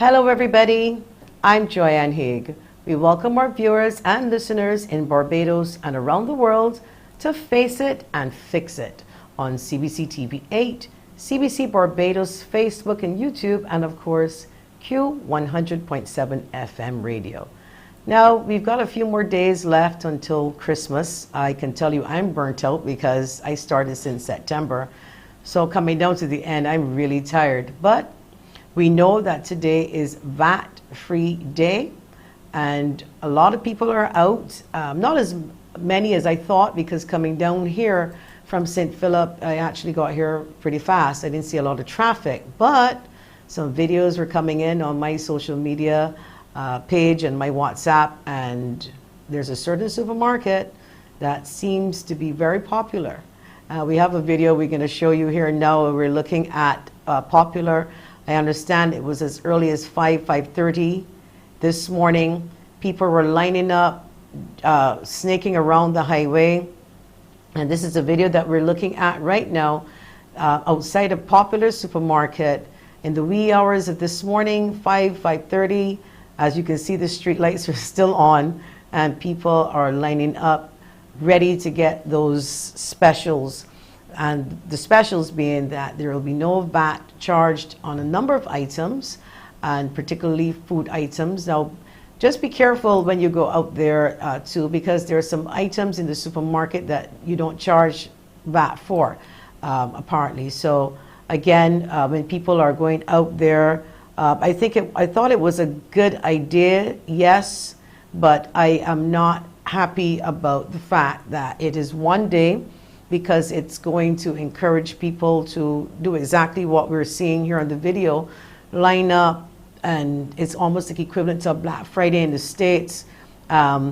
Hello everybody, I'm Joanne Haigh. We welcome our viewers and listeners in Barbados and around the world to Face It and Fix It on CBC TV 8, CBC Barbados, Facebook and YouTube, and of course Q100.7 FM radio. Now we've got a few more days left until Christmas. I can tell you I'm burnt out because I started since September. So coming down to the end, I'm really tired. But we know that today is VAT-free day, and a lot of people are out. Not as many as I thought, because coming down here from St. Philip, I actually got here pretty fast. I didn't see a lot of traffic, but some videos were coming in on my social media page and my WhatsApp, and there's a certain supermarket that seems to be very popular. We have a video we're going to show you here now. We're looking at popular. I understand it was as early as 5:30 this morning. People were lining up, snaking around the highway. And this is a video that we're looking at right now outside a popular supermarket in the wee hours of this morning, 5:30. As you can see, the street lights are still on and people are lining up ready to get those specials. And the specials being that there will be no VAT charged on a number of items, and particularly food items. Now, just be careful when you go out there too, because there are some items in the supermarket that you don't charge VAT for, apparently. So again, when people are going out there, I thought it was a good idea, yes, but I am not happy about the fact that it is one day, because it's going to encourage people to do exactly what we're seeing here on the video, line up, and it's almost like equivalent to a Black Friday in the States.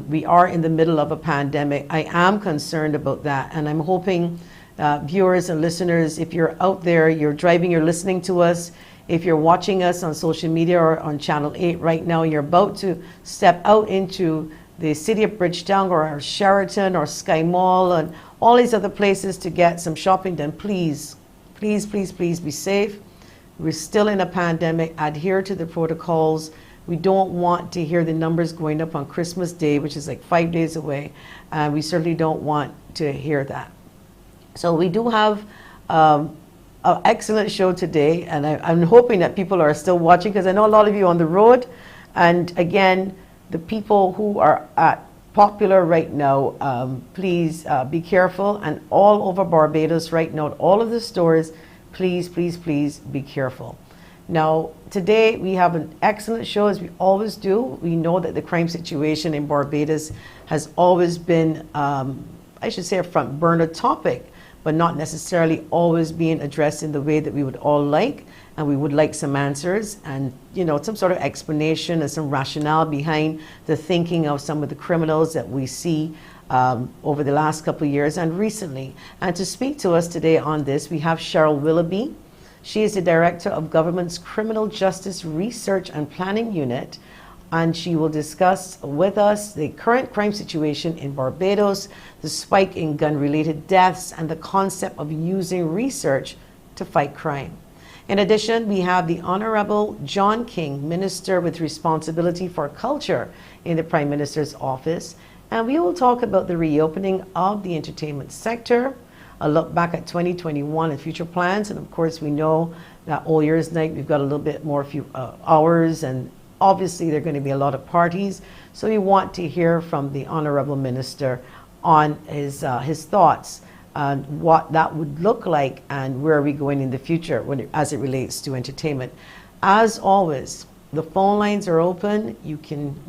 We are in the middle of a pandemic. I am concerned about that, and I'm hoping viewers and listeners, if you're out there, you're driving, you're listening to us, if you're watching us on social media or on Channel 8 right now, you're about to step out into the city of Bridgetown or Sheraton or Sky Mall and all these other places to get some shopping done, please, please, please, please be safe. We're still in a pandemic. Adhere to the protocols. We don't want to hear the numbers going up on Christmas Day, which is like 5 days away. We certainly don't want to hear that. So we do have an excellent show today, and I'm hoping that people are still watching, because I know a lot of you on the road. And again, the people who are at Popular right now, please be careful, and all over Barbados right now, all of the stores, please, please, please be careful. Now, today we have an excellent show, as we always do. We know that the crime situation in Barbados has always been, I should say, a front burner topic, but not necessarily always being addressed in the way that we would all like. And we would like some answers and, you know, some sort of explanation and some rationale behind the thinking of some of the criminals that we see over the last couple of years and recently. And to speak to us today on this, we have CHERYL WILLOUGHBY. She is the Director of Government's Criminal Justice Research and Planning Unit, and she will discuss with us the current crime situation in Barbados, the spike in gun-related deaths, and the concept of using research to fight crime. In addition, we have the Honorable John King, Minister with responsibility for culture in the Prime Minister's office, and we will talk about the reopening of the entertainment sector, a look back at 2021 and future plans, and of course we know that All Year's Night we've got a little bit more hours, and obviously there are going to be a lot of parties, so we want to hear from the Honorable Minister on his thoughts on what that would look like and where are we going in the future as it relates to entertainment. As always, the phone lines are open. We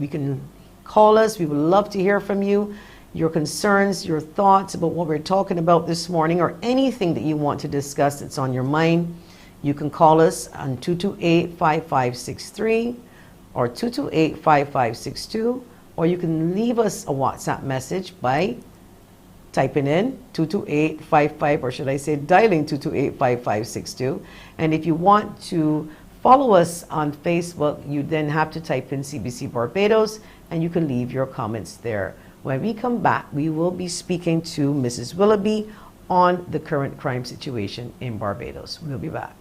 can call us. We would love to hear from you, your concerns, your thoughts about what we're talking about this morning, or anything that you want to discuss that's on your mind. You can call us on 228-5563 or 228-5562, or you can leave us a WhatsApp message by typing in 228-55, or should I say dialing 228-5562. And if you want to follow us on Facebook, you then have to type in CBC Barbados, and you can leave your comments there. When we come back, we will be speaking to Mrs. WILLOUGHBY on the current crime situation in Barbados. We'll be back.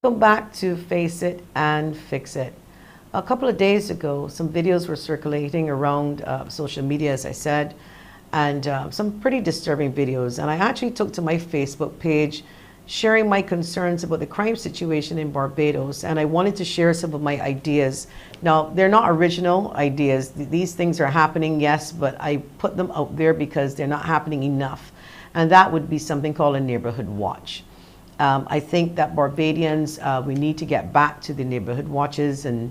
Go back to Face It and Fix It. A couple of days ago, some videos were circulating around social media, as I said, and some pretty disturbing videos. And I actually took to my Facebook page sharing my concerns about the crime situation in Barbados, and I wanted to share some of my ideas. Now, they're not original ideas. These things are happening, yes, but I put them out there because they're not happening enough. And that would be something called a neighborhood watch. I think that Barbadians, we need to get back to the neighborhood watches and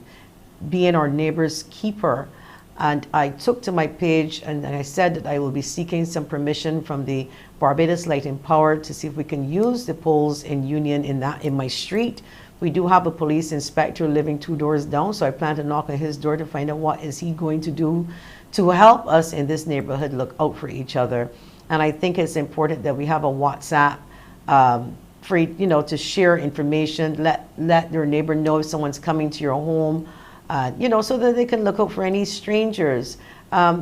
being our neighbor's keeper. And I took to my page and I said that I will be seeking some permission from the Barbados Light and Power to see if we can use the poles in Union in my street. We do have a police inspector living 2 doors down, so I plan to knock on his door to find out what is he going to do to help us in this neighborhood look out for each other. And I think it's important that we have a WhatsApp for, to share information, let your neighbor know if someone's coming to your home, so that they can look out for any strangers.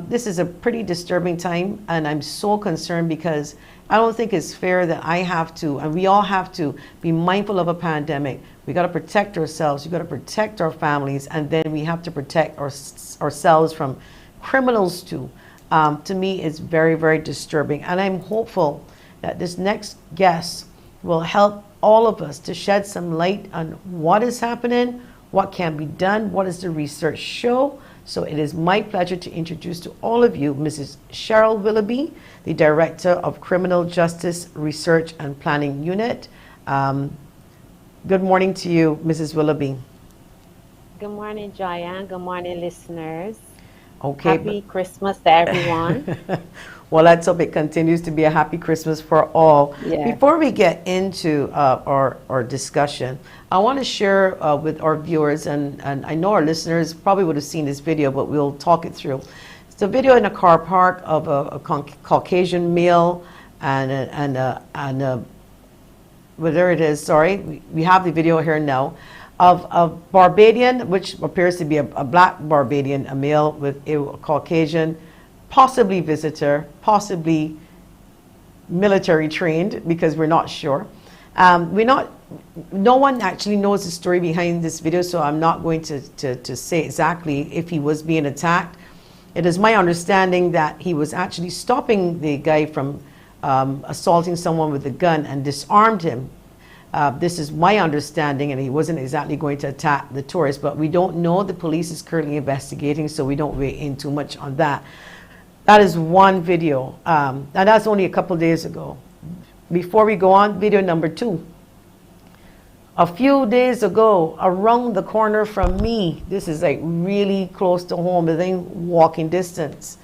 This is a pretty disturbing time, and I'm so concerned because I don't think it's fair that I have to, and we all have to, be mindful of a pandemic. We got to protect ourselves, we got to protect our families, and then we have to protect ourselves from criminals too. To me, it's very, very disturbing, and I'm hopeful that this next guest will help all of us to shed some light on what is happening, what can be done, what does the research show. So it is my pleasure to introduce to all of you Mrs. CHERYL Willoughby, the Director of Criminal Justice Research and Planning Unit. Good morning to you, Mrs. Willoughby. Good morning, Joyanne. Good morning, listeners. Okay. Happy Christmas to everyone. Well, let's hope it continues to be a happy Christmas for all. Yeah. Before we get into our discussion, I want to share with our viewers, and I know our listeners probably would have seen this video, but we'll talk it through. It's a video in a car park of a Caucasian male and whether it is, sorry, we have the video here now, of a Barbadian, which appears to be a black Barbadian, a male with a Caucasian, possibly visitor, possibly military trained, because we're not sure. No one actually knows the story behind this video, so I'm not going to say exactly if he was being attacked. It is my understanding that he was actually stopping the guy from assaulting someone with a gun and disarmed him. This is my understanding, and he wasn't exactly going to attack the tourist, but we don't know. The police is currently investigating, so we don't weigh in too much on that. That is one video, and that's only a couple days ago. Before we go on, video number 2. A few days ago, around the corner from me, this is like really close to home, within walking distance,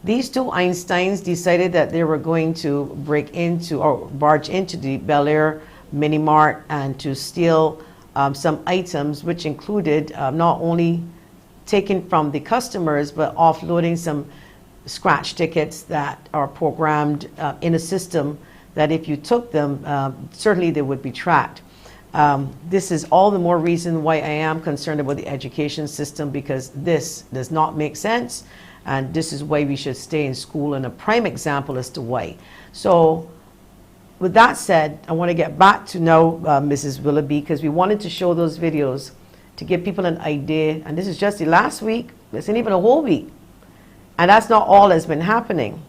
these two Einsteins decided that they were going to break into or barge into the Bel Air Mini Mart and to steal some items, which included not only taking from the customers, but offloading some scratch tickets that are programmed in a system that if you took them, certainly they would be tracked. This is all the more reason why I am concerned about the education system, because this does not make sense, and this is why we should stay in school, and a prime example as to why. So with that said, I want to get back to now Mrs. Willoughby, because we wanted to show those videos to give people an idea, and this is just the last week, this isn't even a whole week, and that's not all that's been happening.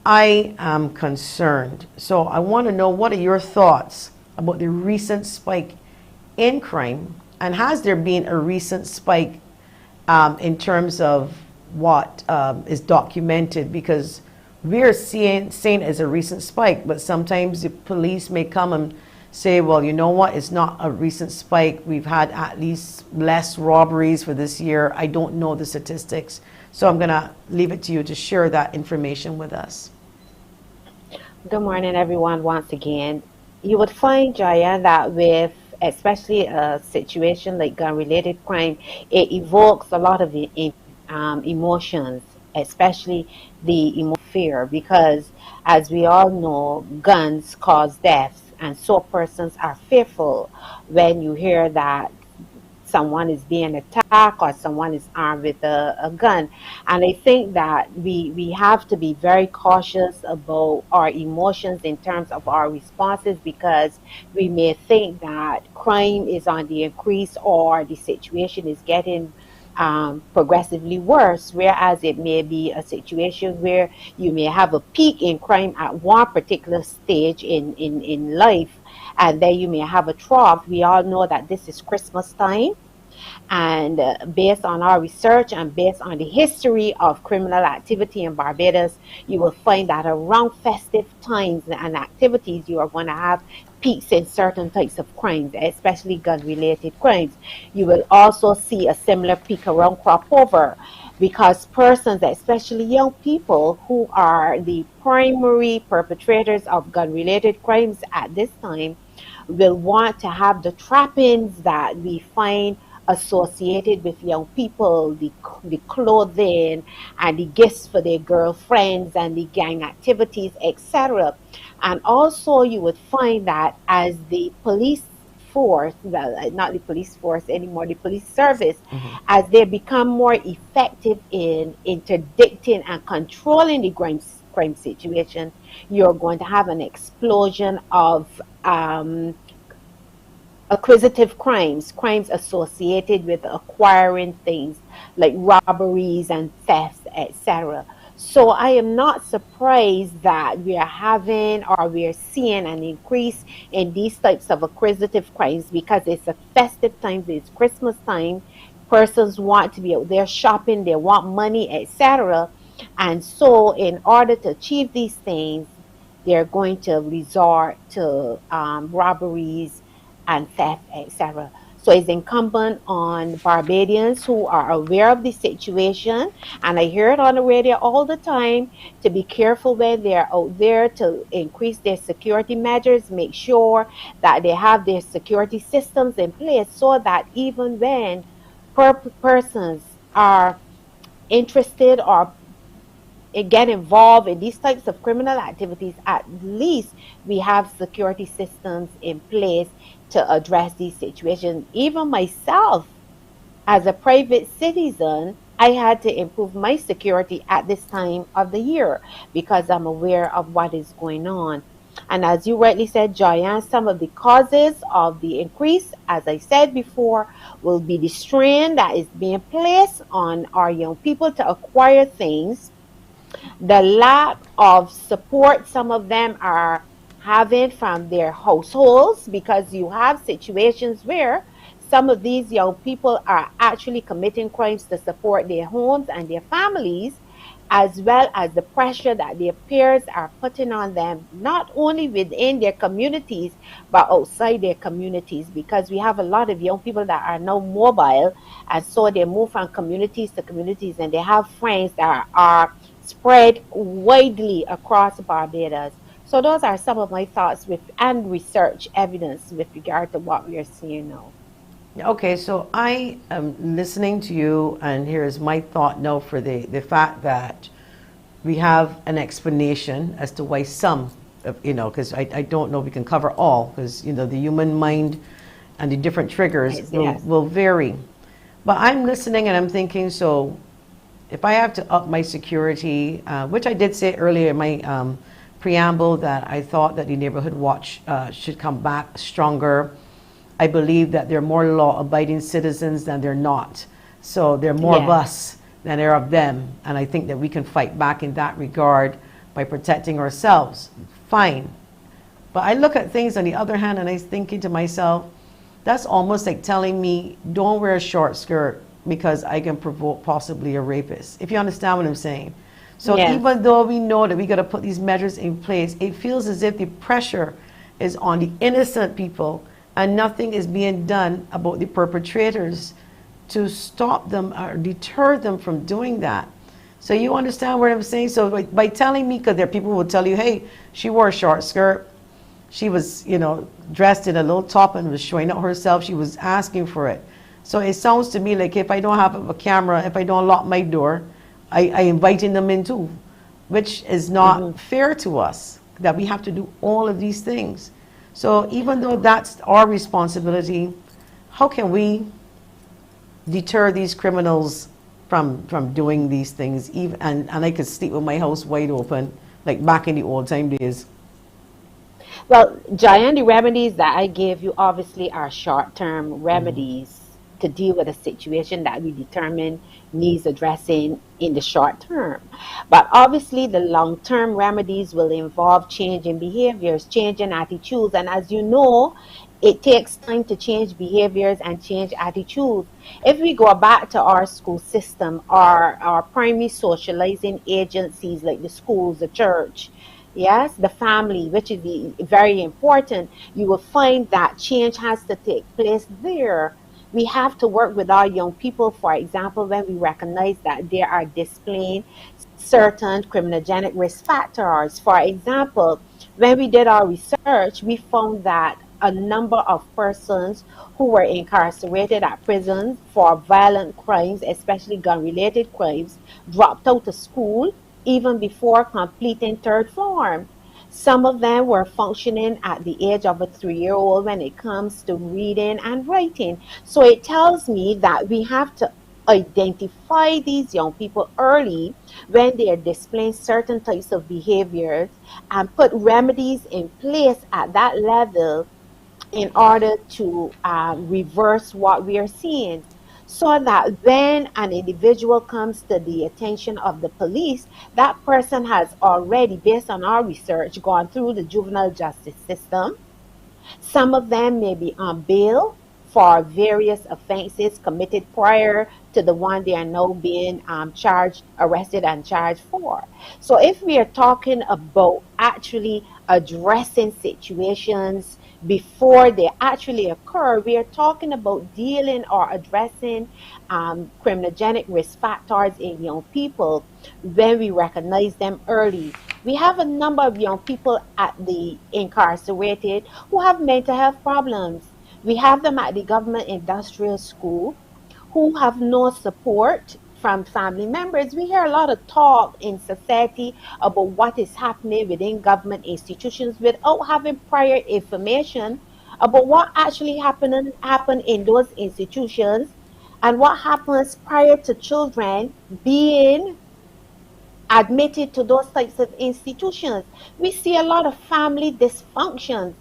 I am concerned. So I want to know, what are your thoughts about the recent spike in crime, and has there been a recent spike in terms of what is documented? Because we're saying as a recent spike, but sometimes the police may come and say, well, you know what, it's not a recent spike. We've had at least less robberies for this year. I don't know the statistics. So I'm going to leave it to you to share that information with us. Good morning, everyone, once again. You would find, Jaya, that with especially a situation like gun-related crime, it evokes a lot of the emotions, especially the fear, because as we all know, guns cause deaths, and so persons are fearful when you hear that someone is being attacked or someone is armed with a gun. And I think that we have to be very cautious about our emotions in terms of our responses, because we may think that crime is on the increase or the situation is getting progressively worse, whereas it may be a situation where you may have a peak in crime at one particular stage in life, and then you may have a trough. We all know that this is Christmas time, and based on our research and based on the history of criminal activity in Barbados, you will find that around festive times and activities, you are going to have peaks in certain types of crimes, especially gun-related crimes. You will also see a similar peak around crop over, because persons, especially young people, who are the primary perpetrators of gun-related crimes at this time, will want to have the trappings that we find associated with young people, the clothing and the gifts for their girlfriends and the gang activities, etc. And also you would find that as the police force, well, not the police force anymore, the police service, as they become more effective in interdicting and controlling the crime situation, you're going to have an explosion of acquisitive crimes, crimes associated with acquiring things like robberies and thefts, etc. So I am not surprised that we are having or we are seeing an increase in these types of acquisitive crimes, because it's a festive time, it's Christmas time. Persons want to be out there shopping, they want money, etc. And so in order to achieve these things, they're going to resort to robberies and theft, etc. So it's incumbent on Barbadians who are aware of the situation, and I hear it on the radio all the time, to be careful when they're out there, to increase their security measures, make sure that they have their security systems in place, so that even when persons are interested or get involved in these types of criminal activities, at least we have security systems in place to address these situations. Even myself, as a private citizen, I had to improve my security at this time of the year, because I'm aware of what is going on. And as you rightly said, Joyanne, some of the causes of the increase, as I said before, will be the strain that is being placed on our young people to acquire things, the lack of support some of them are having from their households, because you have situations where some of these young people are actually committing crimes to support their homes and their families, as well as the pressure that their peers are putting on them, not only within their communities, but outside their communities, because we have a lot of young people that are now mobile, and so they move from communities to communities, and they have friends that are spread widely across Barbados. So those are some of my thoughts with and research evidence with regard to what we are seeing now. Okay, so I am listening to you, and here's my thought now for the fact that we have an explanation as to why some, because I don't know if we can cover all, because, the human mind and the different triggers will vary. But I'm listening and I'm thinking, so if I have to up my security, which I did say earlier in my preamble, that I thought that the neighborhood watch should come back stronger. I believe that there are more law-abiding citizens than they're not. So there are more of us than there are of them. And I think that we can fight back in that regard by protecting ourselves. Fine. But I look at things on the other hand, and I'm thinking to myself, that's almost like telling me, don't wear a short skirt because I can provoke possibly a rapist. If you understand what I'm saying. So even though we know that we got to put these measures in place, it feels as if the pressure is on the innocent people, and nothing is being done about the perpetrators to stop them or deter them from doing that. So you understand what I'm saying? So by telling me, because there are people who will tell you, hey, she wore a short skirt, she was, dressed in a little top and was showing up herself, she was asking for it. So it sounds to me like if I don't have a camera, if I don't lock my door, I inviting them in too, which is not fair to us, that we have to do all of these things. So even though that's our responsibility, how can we deter these criminals from doing these things, even and I could sleep with my house wide open, like back in the old time days. Well, Giant, the remedies that I gave you obviously are short-term remedies to deal with a situation that we determine needs addressing in the short term. But obviously, the long-term remedies will involve changing behaviors, changing attitudes. And as you know, it takes time to change behaviors and change attitudes. If we go back to our school system, our primary socializing agencies like the schools, the church, yes, the family, which is very important, you will find that change has to take place there. We have to work with our young people, for example, when we recognize that they are displaying certain criminogenic risk factors. For example, when we did our research, we found that a number of persons who were incarcerated at prisons for violent crimes, especially gun related crimes, dropped out of school even before completing third form. Some of them were functioning at the age of a 3-year old when it comes to reading and writing. So it tells me that we have to identify these young people early when they are displaying certain types of behaviors and put remedies in place at that level in order to reverse what we are seeing. So that when an individual comes to the attention of the police, that person has already, based on our research, gone through the juvenile justice system. Some of them may be on bail for various offenses committed prior to the one they are now being charged, arrested, and charged for. So, if we are talking about actually addressing situations before they actually occur, we are talking about dealing or addressing criminogenic risk factors in young people when we recognize them early. We have a number of young people at the incarcerated who have mental health problems. We have them at the government industrial school who have no support from family members. We hear a lot of talk in society about what is happening within government institutions without having prior information about what actually happen in those institutions and what happens prior to children being admitted to those types of institutions. We see a lot of family dysfunctions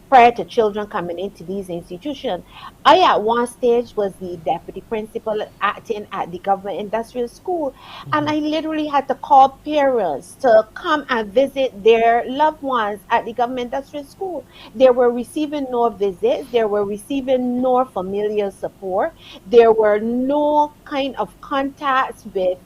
prior to children coming into these institutions. I, at one stage, was the deputy principal acting at the government industrial school, and I literally had to call parents to come and visit their loved ones at the government industrial school. They were receiving no visits, they were receiving no familial support, there were no kind of contacts with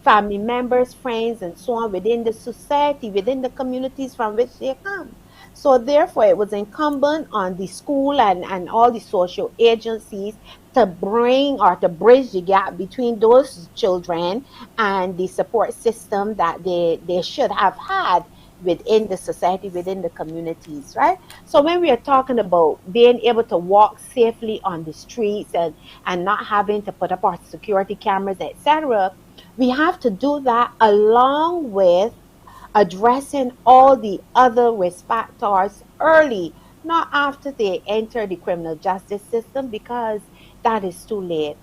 family members, friends, and so on within the society, within the communities from which they come. So therefore, it was incumbent on the school and all the social agencies to bring or to bridge the gap between those children and the support system that they should have had within the society, within the communities, right? So when we are talking about being able to walk safely on the streets and not having to put up our security cameras, etc., we have to do that along with addressing all the other risk factors early, not after they enter the criminal justice system, because that is too late.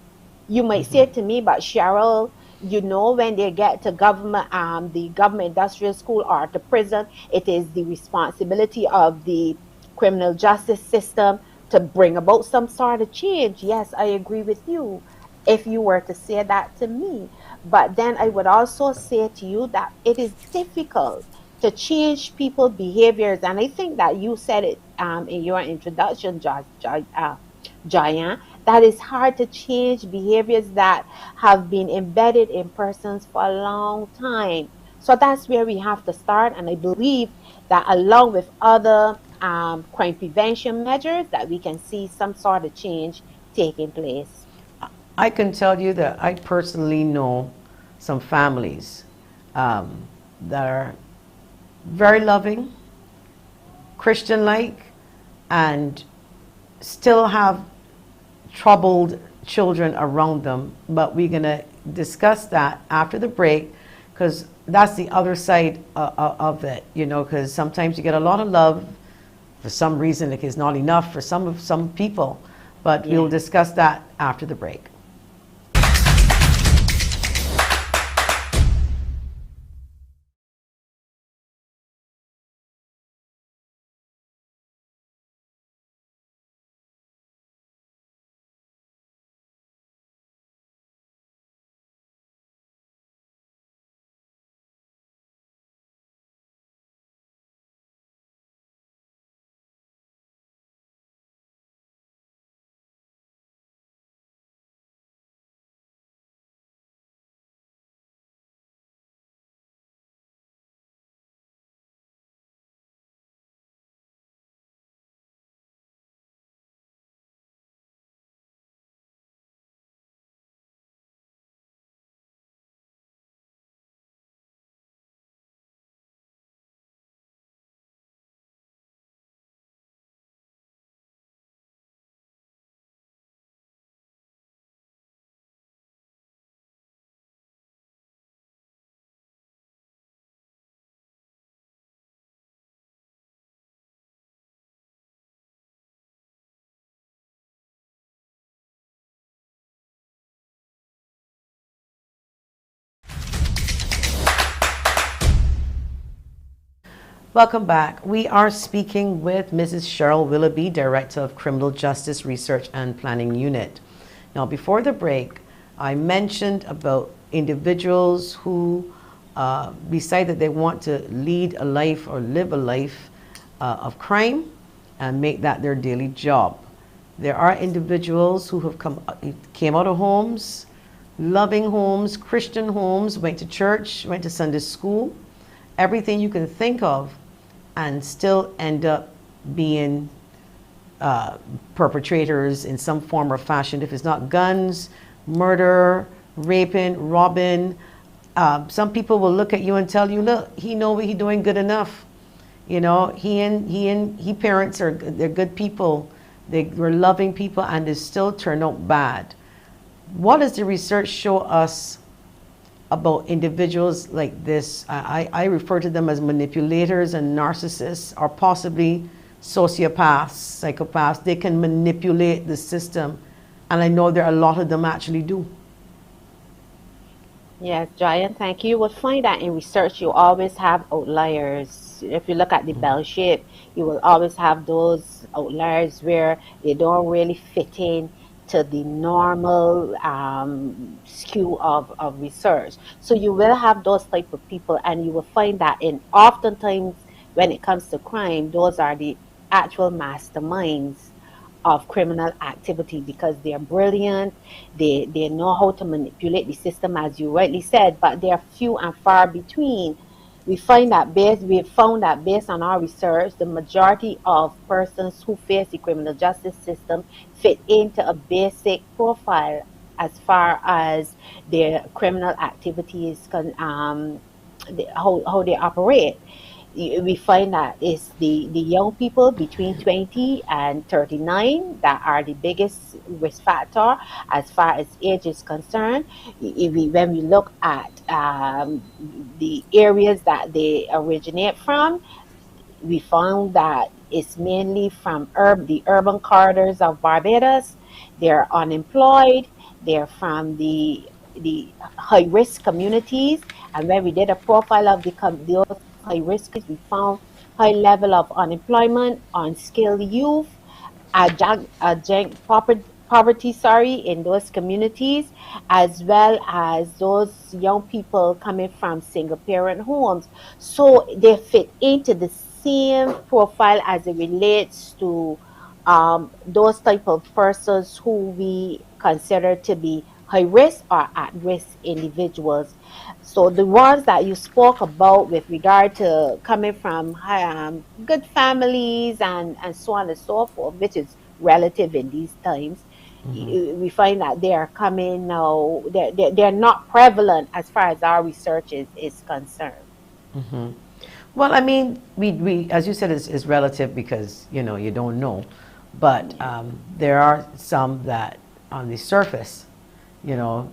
You might say to me, but Cheryl, you know, when they get to the government industrial school or the prison, it is the responsibility of the criminal justice system to bring about some sort of change. Yes, I agree with you if you were to say that to me. But then I would also say to you that it is difficult to change people's behaviors. And I think that you said it in your introduction, Jayan, that it's hard to change behaviors that have been embedded in persons for a long time. So that's where we have to start. And I believe that along with other crime prevention measures, that we can see some sort of change taking place. I can tell you that I personally know some families that are very loving, Christian-like, and still have troubled children around them. But we're going to discuss that after the break, because that's the other side of it, you know, because sometimes you get a lot of love. For some reason, it is not enough for some people. But we'll Yeah. discuss that after the break. Welcome back. We are speaking with Mrs. CHERYL Willoughby, Director of Criminal Justice Research and Planning Unit. Now, before the break, I mentioned about individuals who decide that they want to lead a life or live a life of crime and make that their daily job. There are individuals who have came out of homes, loving homes, Christian homes, went to church, went to Sunday school, everything you can think of, and still end up being perpetrators in some form or fashion. If it's not guns, murder, raping, robbing, some people will look at you and tell you, look, he know what he doing good enough. You know, he parents they're good people. They were loving people, and they still turn out bad. What does the research show us about individuals like this? I refer to them as manipulators and narcissists, or possibly sociopaths, psychopaths. They can manipulate the system, and I know there are a lot of them actually do. Yes, Giant, thank you. You will find that in research you always have outliers. If you look at the bell shape, you will always have those outliers where they don't really fit in to the normal skew of research. So you will have those type of people, and you will find that in oftentimes when it comes to crime, those are the actual masterminds of criminal activity because they're brilliant, they know how to manipulate the system, as you rightly said, but they are few and far between. We have found that based on our research, the majority of persons who face the criminal justice system fit into a basic profile as far as their criminal activities how they operate. We find that it's the young people between 20 and 39 that are the biggest risk factor as far as age is concerned. When we look at the areas that they originate from, we found that it's mainly from the urban corridors of Barbados. They're unemployed. They're from the high risk communities. And when we did a profile of those high risk, we found high level of unemployment, unskilled youth, poverty, in those communities, as well as those young people coming from single parent homes. So they fit into the same profile as it relates to those type of persons who we consider to be high risk or at risk individuals. So the ones that you spoke about with regard to coming from good families and so on and so forth, which is relative in these times, we find that they are coming now. They're not prevalent as far as our research is concerned. Well, I mean, we as you said, is relative because you don't know, but Yeah. there are some that on the surface, you know,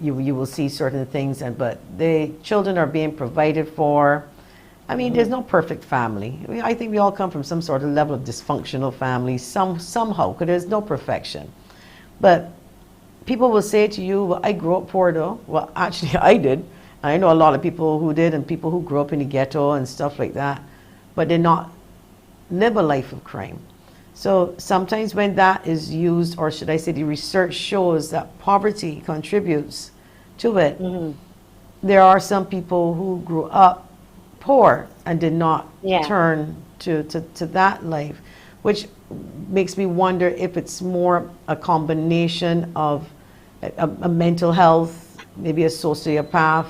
Mhm. you will see certain things, but the children are being provided for. I mean, there's no perfect family. I mean, I think we all come from some sort of level of dysfunctional family, somehow, because there's no perfection. But people will say to you, well, I grew up poor though. Well, actually, I did. I know a lot of people who did, and people who grew up in the ghetto and stuff like that, but did not live a life of crime. So sometimes when that is used, or should I say the research shows that poverty contributes to it, there are some people who grew up poor and did not Yeah. turn to that life, which makes me wonder if it's more a combination of a mental health, maybe a sociopath,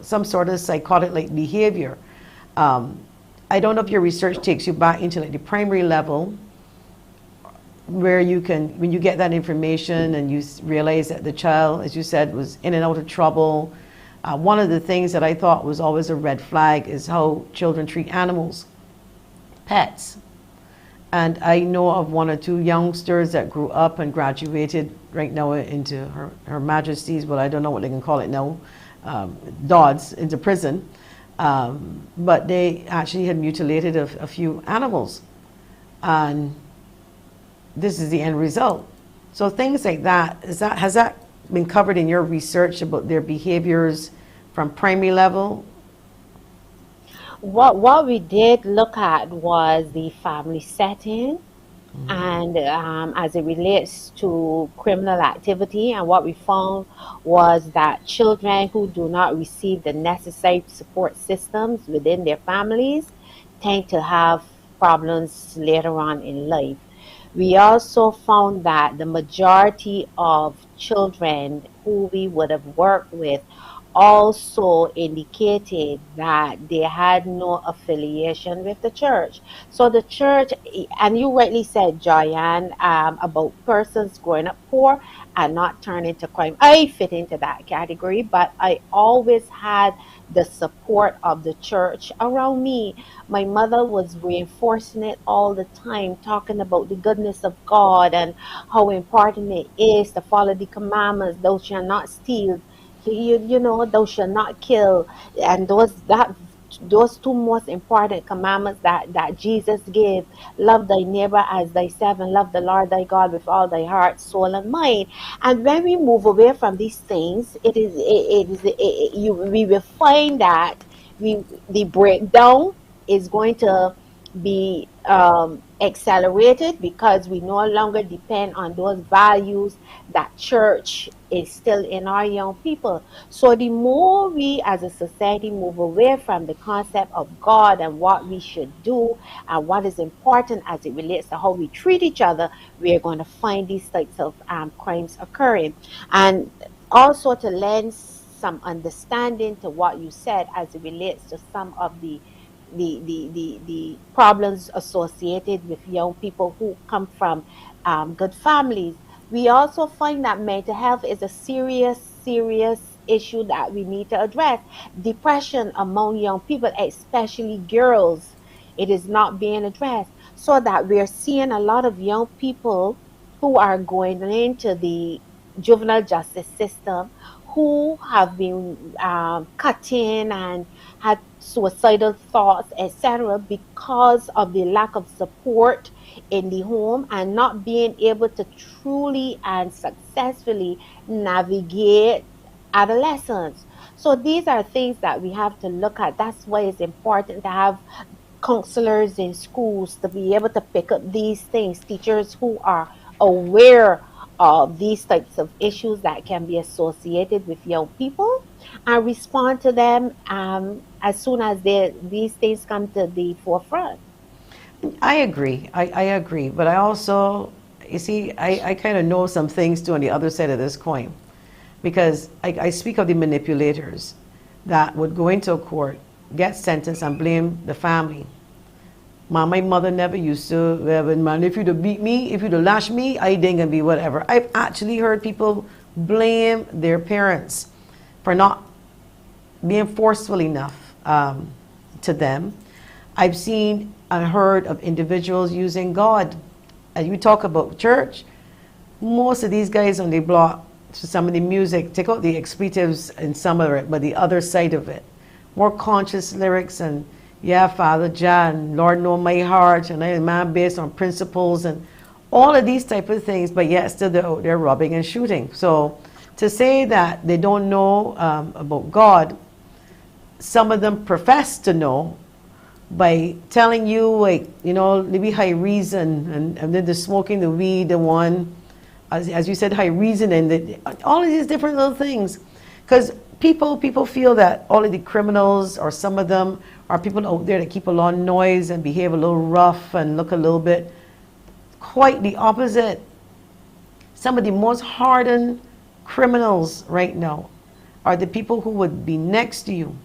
some sort of psychotic-like behavior. I don't know if your research takes you back into like the primary level, where you can, when you get that information and you realize that the child, as you said, was in and out of trouble. One of the things that I thought was always a red flag is how children treat animals, pets. And I know of one or two youngsters that grew up and graduated right now into Her Majesty's, well, I don't know what they can call it now, DODS, into prison. But they actually had mutilated a few animals. And this is the end result. So things like that, has that been covered in your research about their behaviors from primary level? What we did look at was the family setting, and as it relates to criminal activity, and what we found was that children who do not receive the necessary support systems within their families tend to have problems later on in life. We also found that the majority of children who we would have worked with also indicated that they had no affiliation with the church. So the church, and you rightly said, Joyanne, about persons growing up poor and not turning to crime. I fit into that category, but I always had the support of the church around me. My mother was reinforcing it all the time, talking about the goodness of God and how important it is to follow the commandments. Thou shalt not steal, you know, thou shalt not kill, and those two most important commandments that Jesus gave: love thy neighbor as thyself, and love the Lord thy God with all thy heart, soul, and mind. And when we move away from these things, we will find that the breakdown is going to be accelerated, because we no longer depend on those values that church is still in our young people. So the more we as a society move away from the concept of God and what we should do and what is important as it relates to how we treat each other, we are going to find these types of crimes occurring. And also, to lend some understanding to what you said as it relates to some of the problems associated with young people who come from good families. We also find that mental health is a serious issue that we need to address. Depression among young people, especially girls, it is not being addressed. So that we're seeing a lot of young people who are going into the juvenile justice system, who have been cutting and had suicidal thoughts, etc., because of the lack of support in the home and not being able to truly and successfully navigate adolescence. So these are things that we have to look at. That's why it's important to have counselors in schools to be able to pick up these things, teachers who are aware of these types of issues that can be associated with young people, and respond to them as soon as these things come to the forefront. I agree. I agree. But I also, you see, I kind of know some things too on the other side of this coin. Because I speak of the manipulators that would go into a court, get sentenced, and blame the family. My mother never used to, man, if you'd have beat me, if you'd have lashed me, I didn't gonna be whatever. I've actually heard people blame their parents for not being forceful enough to them. I've seen and heard of individuals using God. And you talk about church, most of these guys on the block, to some of the music, take out the expletives in some of it, but the other side of it, more conscious lyrics and yeah, Father John, Lord know my heart, and I am a man based on principles and all of these type of things, but yet still they're robbing and shooting. So to say that they don't know about God, some of them profess to know by telling you, like, you know, maybe high reason, and then the smoking the weed, the one, as you said, high reason, and all of these different little things. Because people feel that all of the criminals, or some of them, are people out there that keep a lot of noise and behave a little rough and look a little bit. Quite the opposite. Some of the most hardened criminals right now are the people who would be next to you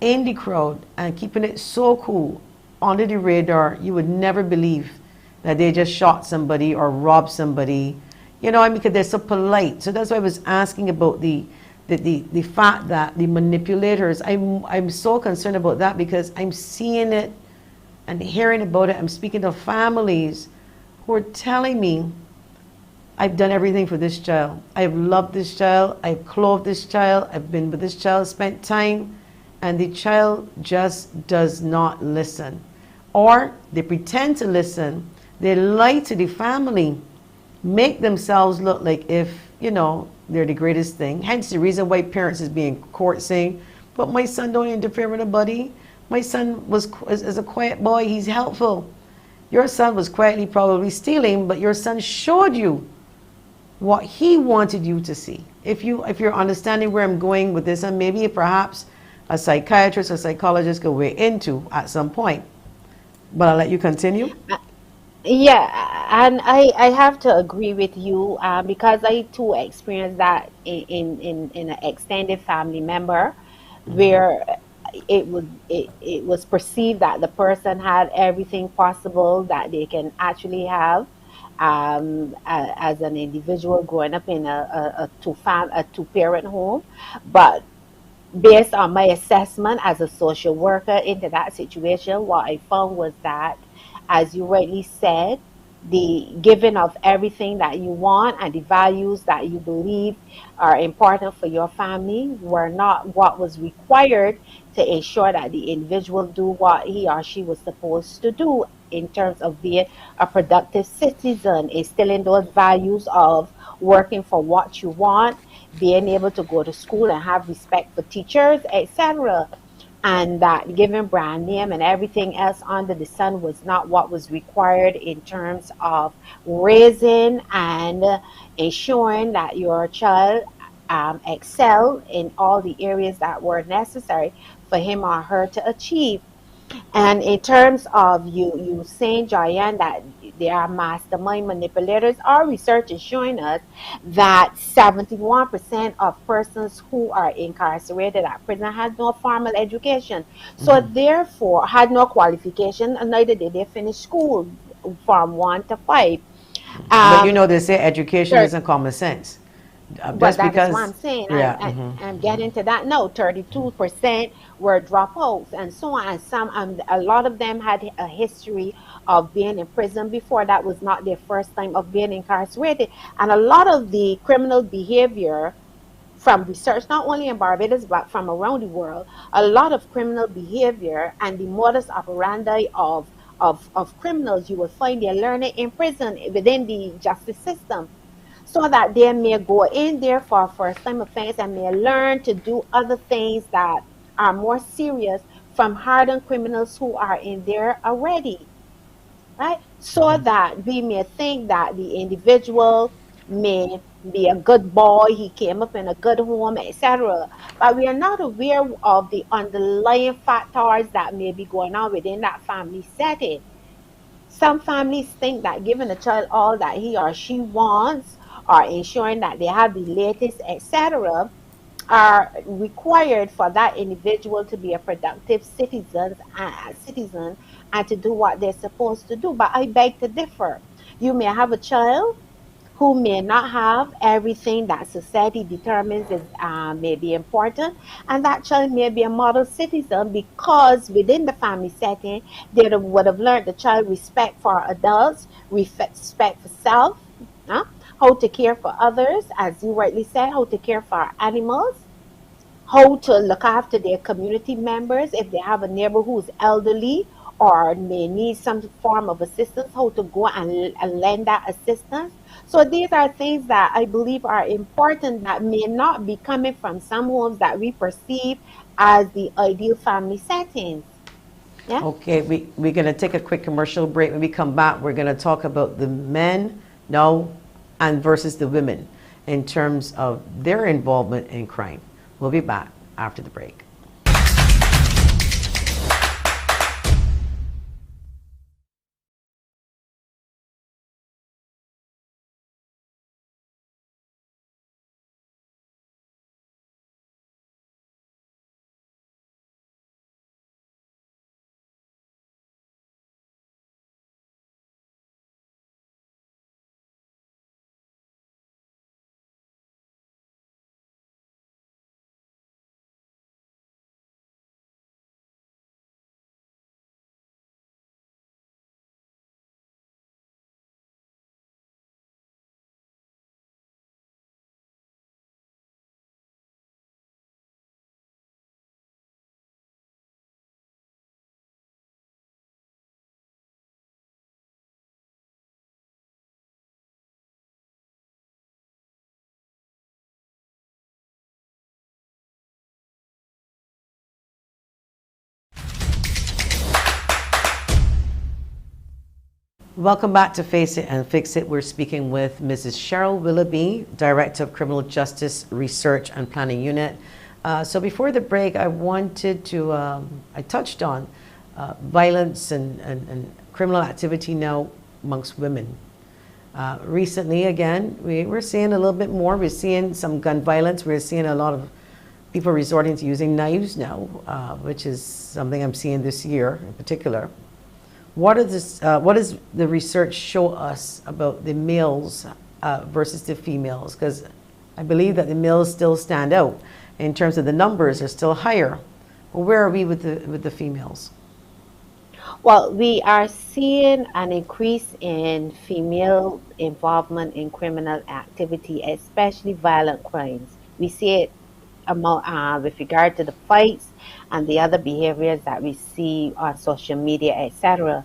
in the crowd and keeping it so cool under the radar. You would never believe that they just shot somebody or robbed somebody. You know, I mean, because they're so polite. So that's why I was asking about the fact that the manipulators, I'm so concerned about that, because I'm seeing it and hearing about it. I'm speaking to families who are telling me, I've done everything for this child. I've loved this child. I've clothed this child. I've been with this child, spent time, and the child just does not listen. Or they pretend to listen. They lie to the family, make themselves look like if, you know, they're the greatest thing. Hence the reason why parents is being court saying, but my son don't interfere with nobody. My son is a quiet boy. He's helpful. Your son was quietly probably stealing, but your son showed you what he wanted you to see. If you're understanding where I'm going with this, and maybe perhaps a psychiatrist or psychologist could weigh into at some point. But I'll let you continue. Yeah, and I have to agree with you, because I too experienced that in an extended family member, where it was perceived that the person had everything possible that they can actually have, as an individual growing up in a two parent home. But based on my assessment as a social worker into that situation, what I found was that, as you rightly said, the giving of everything that you want and the values that you believe are important for your family were not what was required to ensure that the individual do what he or she was supposed to do in terms of being a productive citizen, instilling those values of working for what you want, being able to go to school and have respect for teachers, etc. And that giving brand name and everything else under the sun was not what was required in terms of raising and ensuring that your child excel in all the areas that were necessary for him or her to achieve. And in terms of you saying, Joyanne, that they are mastermind manipulators, our research is showing us that 71% of persons who are incarcerated at prison had no formal education. So therefore had no qualification, and neither did they finish school from 1 to 5. But you Um, know, they say education there- isn't common sense. but Just that is what I'm because, saying. yeah. I'm getting to that. No, 32% were dropouts and so on. And a lot of them had a history of being in prison before. That was not their first time of being incarcerated. And a lot of the criminal behavior from research, not only in Barbados, but from around the world, a lot of criminal behavior and the modus operandi of criminals, you will find they're learning in prison within the justice system, so that they may go in there for a first time offense and may learn to do other things that are more serious from hardened criminals who are in there already, right? So that we may think that the individual may be a good boy, he came up in a good home, etc. But we are not aware of the underlying factors that may be going on within that family setting. Some families think that giving a child all that he or she wants, or ensuring that they have the latest, etc., are required for that individual to be a productive citizen and to do what they're supposed to do. But I beg to differ. You may have a child who may not have everything that society determines is may be important, and that child may be a model citizen because within the family setting they would have learned the child respect for adults, respect for self, huh? How to care for others, as you rightly said, how to care for our animals, how to look after their community members if they have a neighbor who's elderly or may need some form of assistance, how to go and lend that assistance. So these are things that I believe are important that may not be coming from some homes that we perceive as the ideal family settings. Yeah. Okay, we're going to take a quick commercial break. When we come back, we're going to talk about the men, no, and versus the women in terms of their involvement in crime. We'll be back after the break. Welcome back to Face It and Fix It. We're speaking with Mrs. CHERYL Willoughby, Director of Criminal Justice Research and Planning Unit. So before the break, I wanted to, I touched on violence and criminal activity now amongst women. Recently, again, we're seeing a little bit more. We're seeing some gun violence. We're seeing a lot of people resorting to using knives now, which is something I'm seeing this year in particular. What does the research show us about the males versus the females? Because I believe that the males still stand out in terms of the numbers are still higher. Well, where are we with the females? Well, we are seeing an increase in female involvement in criminal activity, especially violent crimes. We see it with regard to the fights and the other behaviors that we see on social media, etc.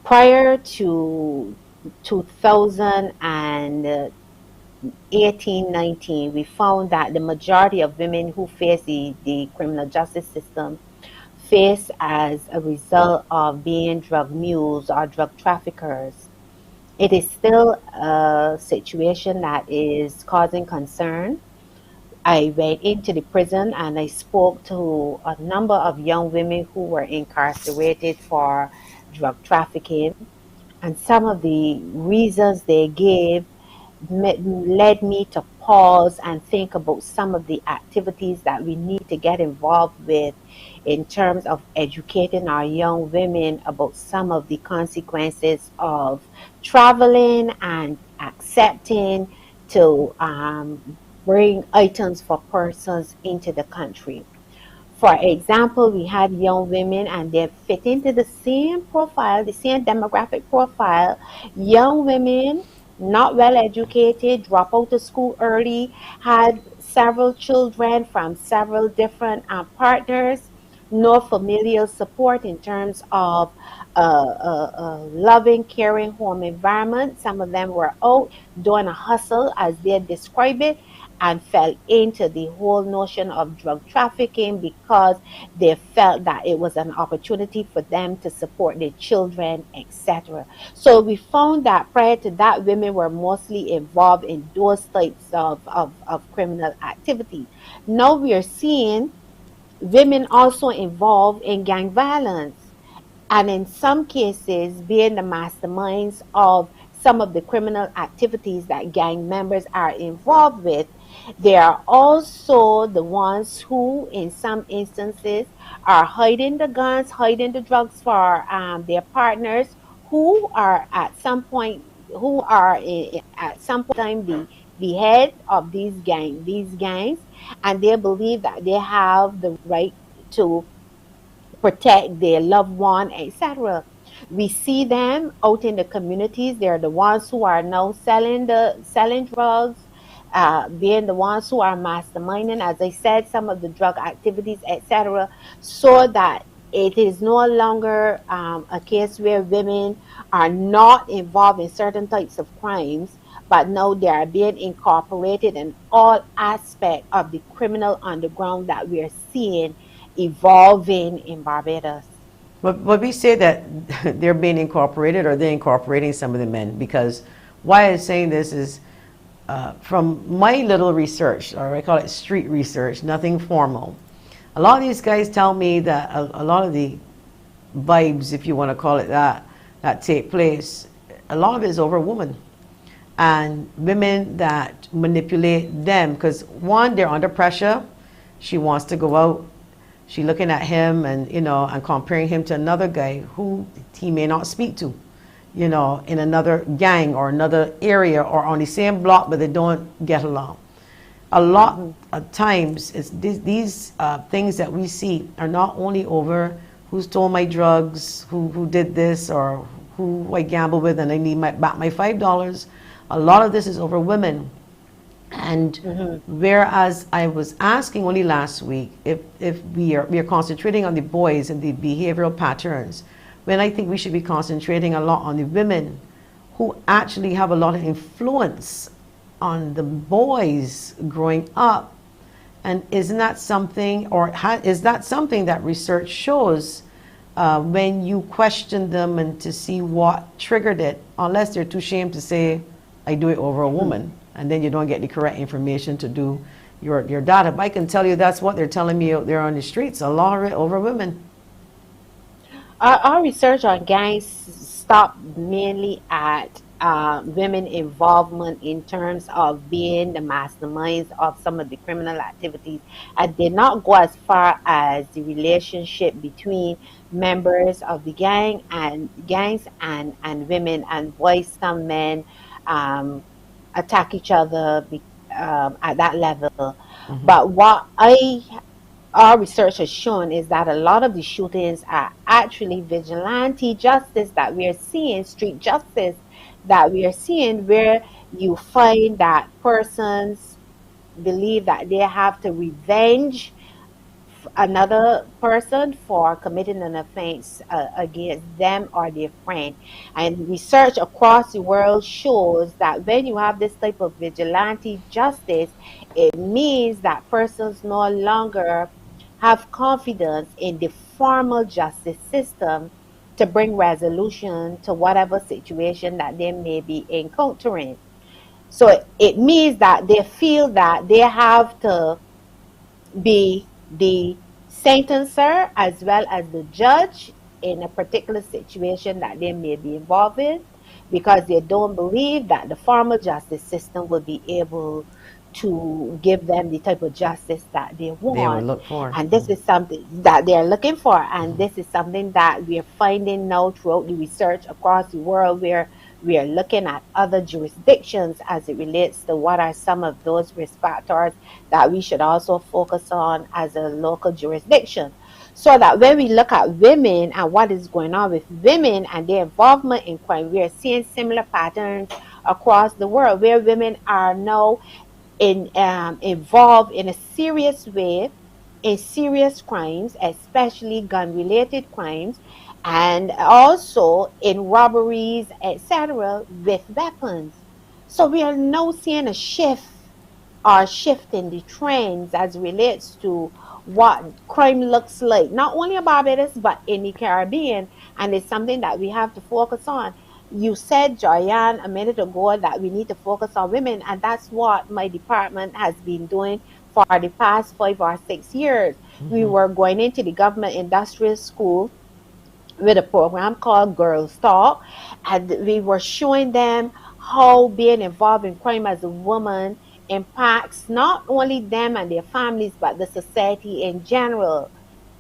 Prior to 2018-19, we found that the majority of women who face the criminal justice system face as a result of being drug mules or drug traffickers. It is still a situation that is causing concern. I went into the prison and I spoke to a number of young women who were incarcerated for drug trafficking. And some of the reasons they gave led me to pause and think about some of the activities that we need to get involved with in terms of educating our young women about some of the consequences of traveling and accepting to bring items for persons into the country. For example, we had young women and they fit into the same profile, the same demographic profile. Young women, not well educated, drop out of school early, had several children from several different partners, no familial support in terms of a loving, caring home environment. Some of them were out doing a hustle, as they describe it, and fell into the whole notion of drug trafficking because they felt that it was an opportunity for them to support their children, etc. So we found that prior to that, women were mostly involved in those types of criminal activity. Now we are seeing women also involved in gang violence, and in some cases being the masterminds of some of the criminal activities that gang members are involved with. They are also the ones who, in some instances, are hiding the guns, hiding the drugs for their partners, who are at some point, who are at some time the head of these gangs, and they believe that they have the right to protect their loved one, etc. We see them out in the communities. They're the ones who are now selling drugs, being the ones who are masterminding, as I said, some of the drug activities, etc., so that it is no longer a case where women are not involved in certain types of crimes, but now they are being incorporated in all aspects of the criminal underground that we are seeing evolving in Barbados. But we say that they're being incorporated, or they're incorporating some of the men, because why I'm saying this is from my little research, or I call it street research, nothing formal. A lot of these guys tell me that a lot of the vibes, if you want to call it that, that take place, a lot of it is over women and women that manipulate them. Because one, they're under pressure. She wants to go out. She looking at him and, you know, and comparing him to another guy who he may not speak to, you know, in another gang or another area or on the same block, but they don't get along. A lot of times, it's these things that we see are not only over who stole my drugs, who did this, or who I gamble with and I need back my $5. A lot of this is over women. And whereas I was asking only last week if we are concentrating on the boys and the behavioral patterns, when I think we should be concentrating a lot on the women who actually have a lot of influence on the boys growing up. And isn't that something, or is that something that research shows when you question them and to see what triggered it, unless they're too ashamed to say, I do it over a woman, and then you don't get the correct information to do your data. But I can tell you that's what they're telling me out there on the streets, a lot of it over women. Our research on gangs stopped mainly at women involvement in terms of being the masterminds of some of the criminal activities, and did not go as far as the relationship between members of the gangs and women, and why some men attack each other at that level. But what our research has shown is that a lot of the shootings are actually vigilante justice that we are seeing, street justice that we are seeing, where you find that persons believe that they have to revenge another person for committing an offense against them or their friend. And research across the world shows that when you have this type of vigilante justice, it means that persons no longer have confidence in the formal justice system to bring resolution to whatever situation that they may be encountering. So it means that they feel that they have to be the sentencer as well as the judge in a particular situation that they may be involved in, because they don't believe that the formal justice system will be able to give them the type of justice that they They will want. look for. And this is something that they're looking for. And this is something that we're finding now throughout the research across the world, where we are looking at other jurisdictions as it relates to what are some of those risk factors that we should also focus on as a local jurisdiction. So that when we look at women and what is going on with women and their involvement in crime, we are seeing similar patterns across the world, where women are now involved in a serious way in serious crimes, especially gun-related crimes, and also in robberies, etc., with weapons. So we are now seeing a shift, or shifting the trends as relates to what crime looks like, not only in Barbados but in the Caribbean, and it's something that we have to focus on. You said, Joyanne, a minute ago that we need to focus on women, and that's what my department has been doing for the past 5 or 6 years. We were going into the government industrial school with a program called Girls Talk, and we were showing them how being involved in crime as a woman impacts not only them and their families, but the society in general.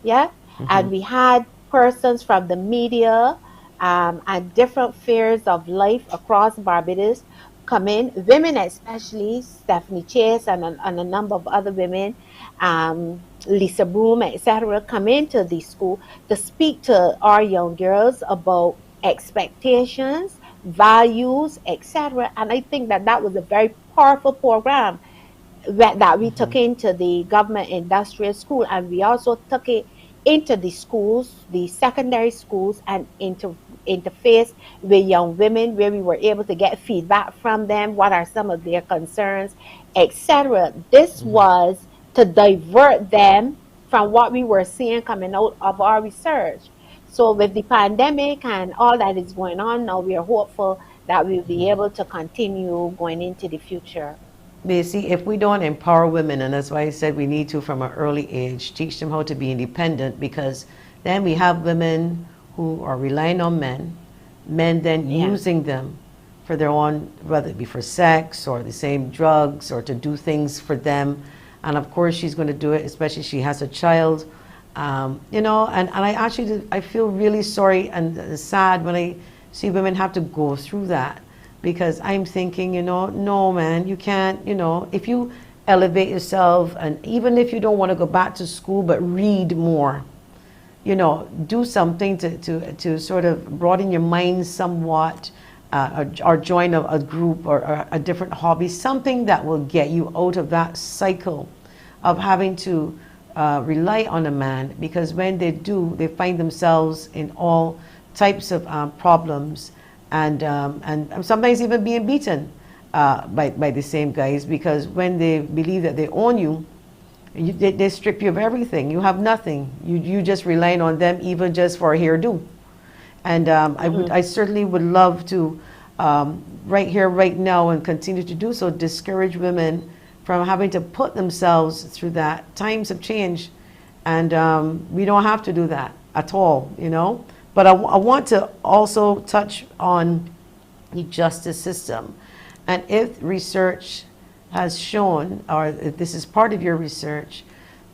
Yeah. And we had persons from the media and different spheres of life across Barbados come in, women especially, Stephanie Chase and a number of other women, Lisa Broom, etc., come into the school to speak to our young girls about expectations, values, etc. And I think that that was a very powerful program that we took into the government industrial school, and we also took it into the schools, the secondary schools, and interface with young women, where we were able to get feedback from them, what are some of their concerns, etc. This was to divert them from what we were seeing coming out of our research. So with the pandemic and all that is going on now, we are hopeful that we'll be able to continue going into the future. But you see, if we don't empower women, and that's why I said we need to from an early age teach them how to be independent, because then we have women who are relying on men, men then Yeah. using them for their own, whether it be for sex or the same drugs or to do things for them. And of course she's going to do it, especially if she has a child. You know, and I actually, I feel really sorry and sad when I see women have to go through that, because I'm thinking, you know, no man, you can't, you know, if you elevate yourself, and even if you don't want to go back to school, but read more, you know, do something to sort of broaden your mind somewhat, or join a group or a different hobby, something that will get you out of that cycle of having to rely on a man, because when they do, they find themselves in all types of problems, and sometimes even being beaten by the same guys, because when they believe that they own you, they strip you of everything. You have nothing. You just relying on them, even just for a hairdo. And I certainly would love to, right here, right now, and continue to do so, discourage women from having to put themselves through that. Times have changed, and we don't have to do that at all, you know. But I want to also touch on the justice system. And if research has shown, or if this is part of your research,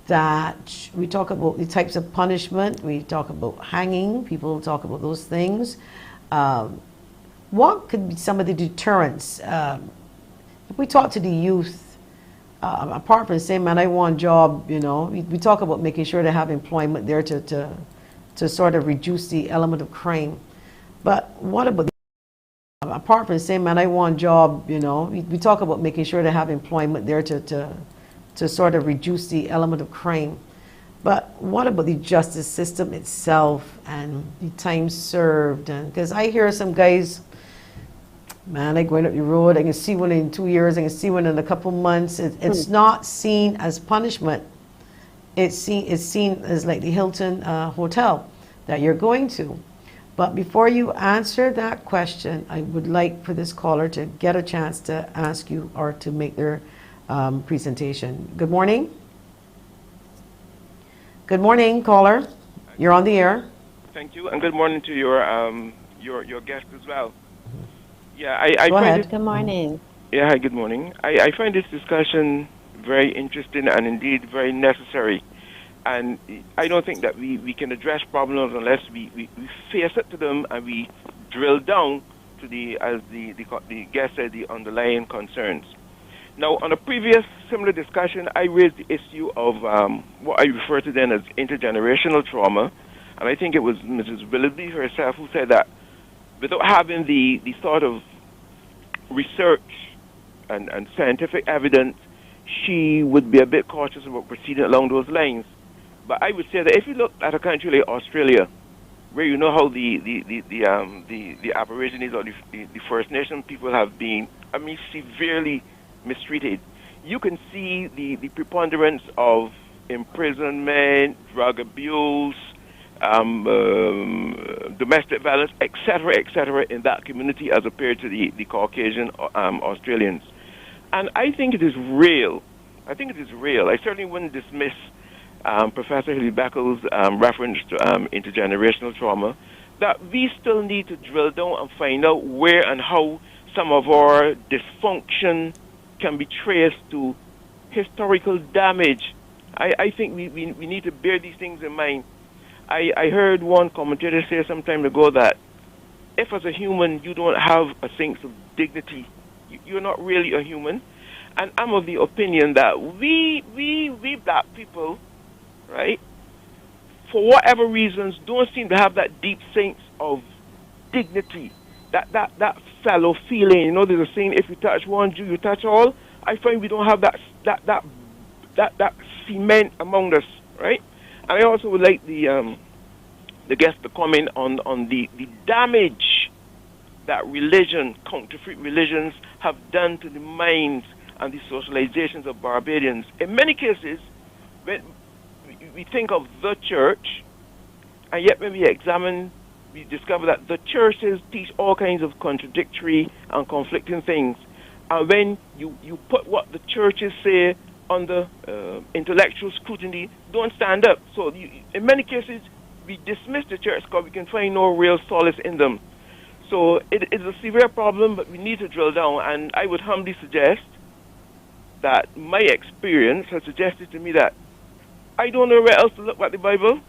that we talk about the types of punishment, we talk about hanging, people talk about those things. What could be some of the deterrents? If we talk to the youth, apart from saying, man, I want a job, you know, we talk about making sure they have employment there to sort of reduce the element of crime. But what about apart from saying, man, I want a job, you know, we talk about making sure they have employment there to sort of reduce the element of crime. But what about the justice system itself and the time served? And because I hear some guys, man, they're going up the road, I can see one in 2 years, I can see one in a couple months. It's not seen as punishment. It's seen as like the Hilton hotel that you're going to. But before you answer that question, I would like for this caller to get a chance to ask you or to make their presentation. Good morning. Good morning, caller. You're on the air. Thank you, and good morning to your guest as well. Yeah, I Go find ahead. it. Good morning. Yeah, hi, good morning. I find this discussion very interesting and indeed very necessary. And I don't think that we can address problems unless we face it to them and we drill down to as the guest said, the underlying concerns. Now, on a previous similar discussion, I raised the issue of what I refer to then as intergenerational trauma. And I think it was Mrs. Willoughby herself who said that without having the sort of research and scientific evidence, she would be a bit cautious about proceeding along those lines. But I would say that if you look at a country like Australia, where you know how the Aborigines or the First Nation people have been, I mean, severely mistreated, you can see the preponderance of imprisonment, drug abuse, domestic violence, etc., in that community as compared to the Caucasian Australians. And I think it is real. I think it is real. I certainly wouldn't dismiss Professor Hilly Beckel's reference to intergenerational trauma, that we still need to drill down and find out where and how some of our dysfunction can be traced to historical damage. I think we need to bear these things in mind. I heard one commentator say some time ago that if as a human you don't have a sense of dignity, you're not really a human. And I'm of the opinion that we black people, right, for whatever reasons, don't seem to have that deep sense of dignity. that fellow feeling. You know, there's a saying: if you touch one Jew, you touch all. I find we don't have that cement among us, right? And I also would like the guest to comment on the damage that religion, counterfeit religions, have done to the minds and the socializations of Barbadians. In many cases, when we think of the church, and yet when we examine, we discover that the churches teach all kinds of contradictory and conflicting things. And when you put what the churches say under intellectual scrutiny, don't stand up. So in many cases, we dismiss the church because we can find no real solace in them. So it is a severe problem, but we need to drill down. And I would humbly suggest that my experience has suggested to me that I don't know where else to look but the Bible.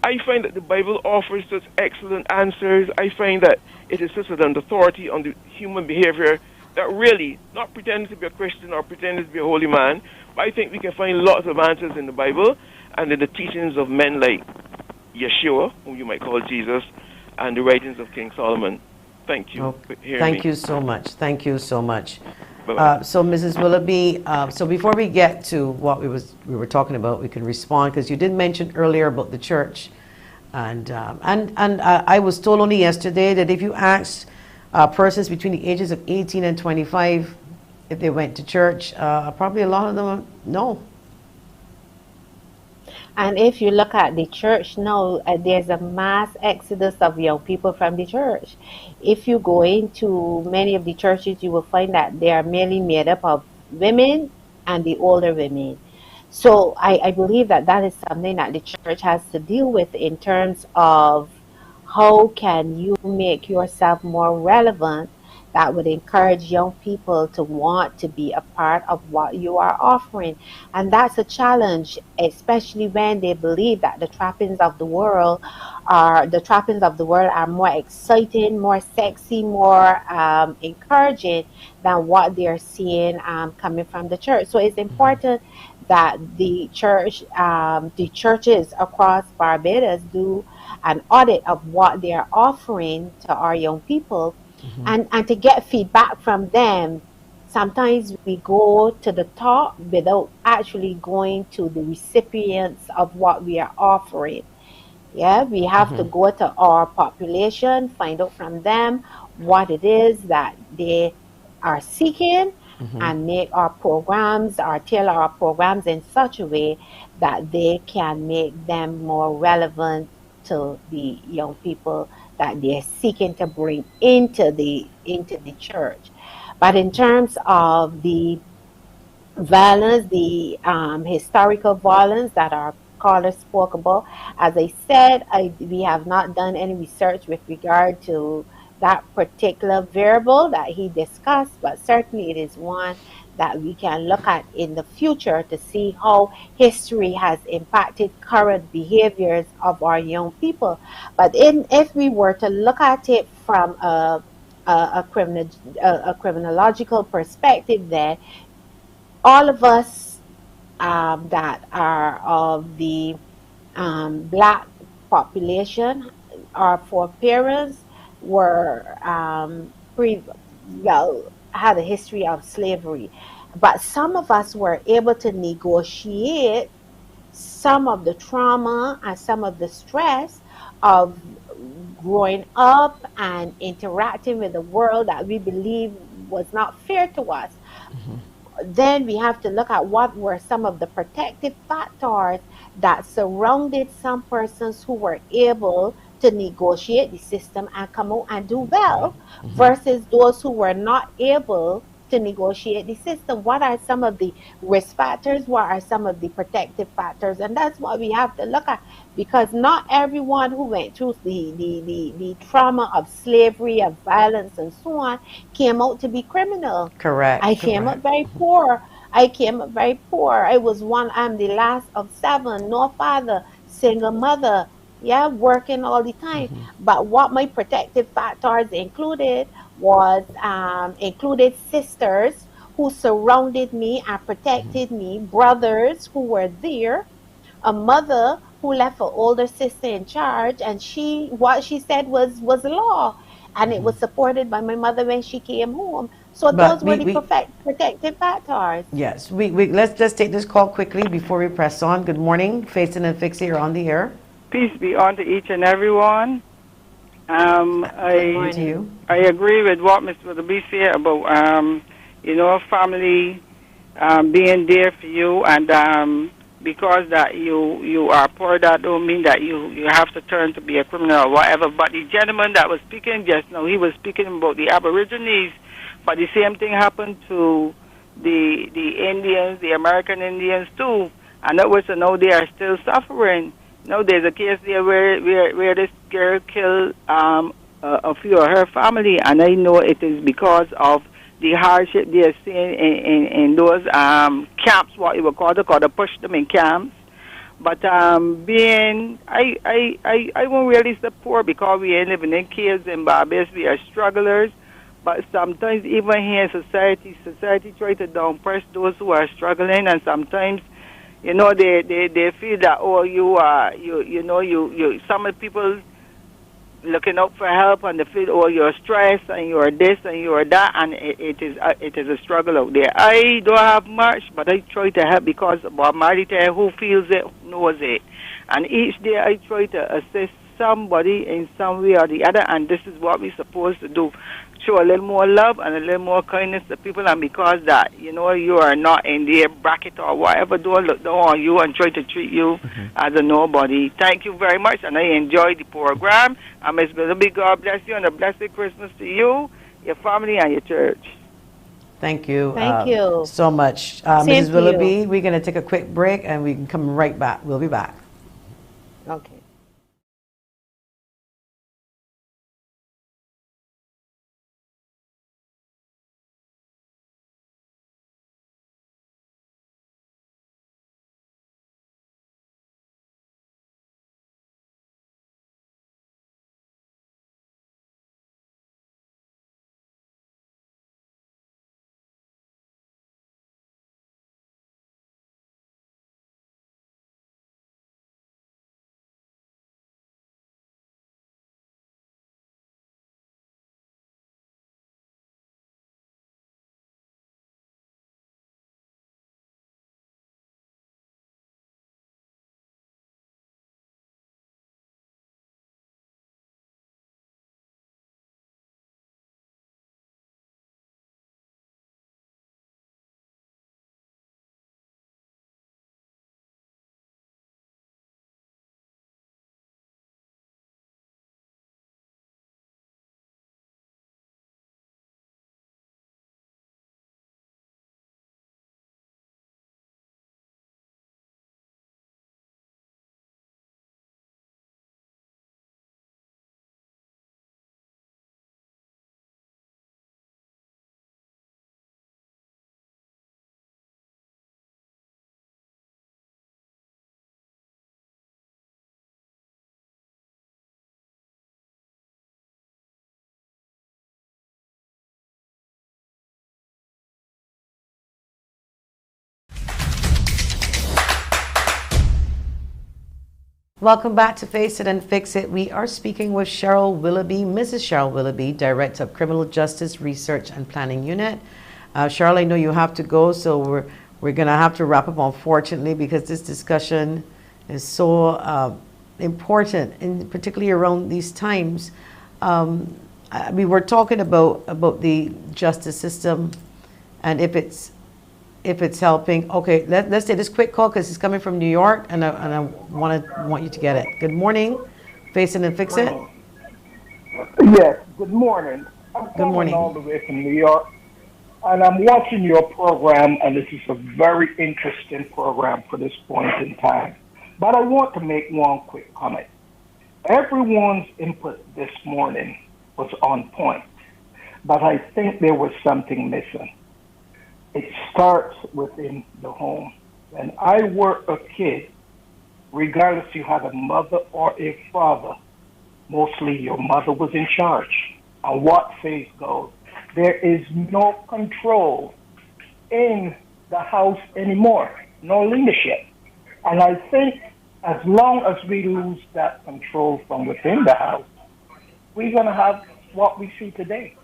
I find that the Bible offers such excellent answers. I find that it is such an authority on the human behavior that really, not pretending to be a Christian or pretending to be a holy man, but I think we can find lots of answers in the Bible and in the teachings of men like Yeshua, whom you might call Jesus, and the writings of King Solomon. Thank you. Thank you so much. Thank you so much. Bye-bye. So, Mrs. Willoughby, so before we get to what we were talking about, we can respond because you did mention earlier about the church, and I was told only yesterday that if you asked persons between the ages of 18 and 25 if they went to church, probably a lot of them no. And if you look at the church now, there's a mass exodus of young people from the church. If you go into many of the churches, you will find that they are mainly made up of women and the older women. So I believe that that is something that the church has to deal with in terms of how can you make yourself more relevant that would encourage young people to want to be a part of what you are offering. And that's a challenge, especially when they believe that the trappings of the world are more exciting, more sexy, more encouraging than what they're seeing coming from the church. So it's important that the churches across Barbados do an audit of what they are offering to our young people. And to get feedback from them. Sometimes we go to the top without actually going to the recipients of what we are offering. Yeah, we have to go to our population, find out from them what it is that they are seeking, and make our programs, or tailor our programs in such a way that they can make them more relevant to the young people that they're seeking to bring into the church. But in terms of the violence, the historical violence that our caller spoke about, as I said, we have not done any research with regard to that particular variable that he discussed, but certainly it is one that we can look at in the future to see how history has impacted current behaviors of our young people. But if we were to look at it from a criminological perspective, then all of us that are of the black population, our foreparents were had a history of slavery, but some of us were able to negotiate some of the trauma and some of the stress of growing up and interacting with the world that we believe was not fair to us. Then we have to look at what were some of the protective factors that surrounded some persons who were able to negotiate the system and come out and do well, versus those who were not able to negotiate the system. What are some of the risk factors? What are some of the protective factors? And that's what we have to look at, because not everyone who went through the trauma of slavery, of violence, and so on came out to be criminal. Correct. I came up very poor. I'm the last of 7, no father, single mother, yeah, working all the time. But what my protective factors included included sisters who surrounded me and protected me, brothers who were there, a mother who left her older sister in charge, and what she said was law. and it was supported by my mother when she came home. So But those were the protective factors. yes, let's just take this call quickly before we press on. Good morning, Face It and Fix It. You're on the air. Peace be unto each and everyone. Good morning. I agree with what Mr. Willoughby said about family being there for you, and because that you are poor, that don't mean that you have to turn to be a criminal or whatever. But the gentleman that was speaking just now, he was speaking about the Aborigines, but the same thing happened to the Indians, the American Indians too, and that was now they are still suffering. No, there's a case there where this girl killed a few of her family, and I know it is because of the hardship they are seeing in those camps, what you would call it, they push them in camps. But I won't really support because we ain't living in caves in Barbados, we are strugglers. But sometimes even here in society try to downpress those who are struggling, and sometimes they feel that some of the people looking out for help, and they feel you're stressed and you're this and you're that, and it is a struggle out there. I don't have much, but I try to help because Bob Marley tell who feels it knows it, and each day I try to assist somebody in some way or the other, and this is what we're supposed to do. Show a little more love and a little more kindness to people, and because that, you are not in their bracket or whatever, don't look down on you and try to treat you as a nobody. Thank you very much, and I enjoyed the program. And Ms. Willoughby, God bless you, and a blessed Christmas to you, your family, and your church. Thank you. Thank you so much. Mrs. Willoughby, we're going to take a quick break, and we can come right back. We'll be back. Okay. Welcome back to Face It and Fix It. We are speaking with CHERYL Willoughby, Mrs. CHERYL Willoughby, Director of Criminal Justice Research and Planning Unit. CHERYL, I know you have to go, so we're going to have to wrap up, unfortunately, because this discussion is so important, and particularly around these times. We were talking about the justice system and if it's helping. Okay, let's take this quick call because it's coming from New York, and I want you to get it. Good morning, Face It and Fix It. Yes, good morning. I'm Good morning. calling all the way from New York, and I'm watching your program, and this is a very interesting program for this point in time. But I want to make one quick comment. Everyone's input this morning was on point, but I think there was something missing. It starts within the home. When I were a kid, regardless you had a mother or a father, mostly your mother was in charge. And what phase goes, there is no control in the house anymore, no leadership. And I think as long as we lose that control from within the house, we're going to have what we see today.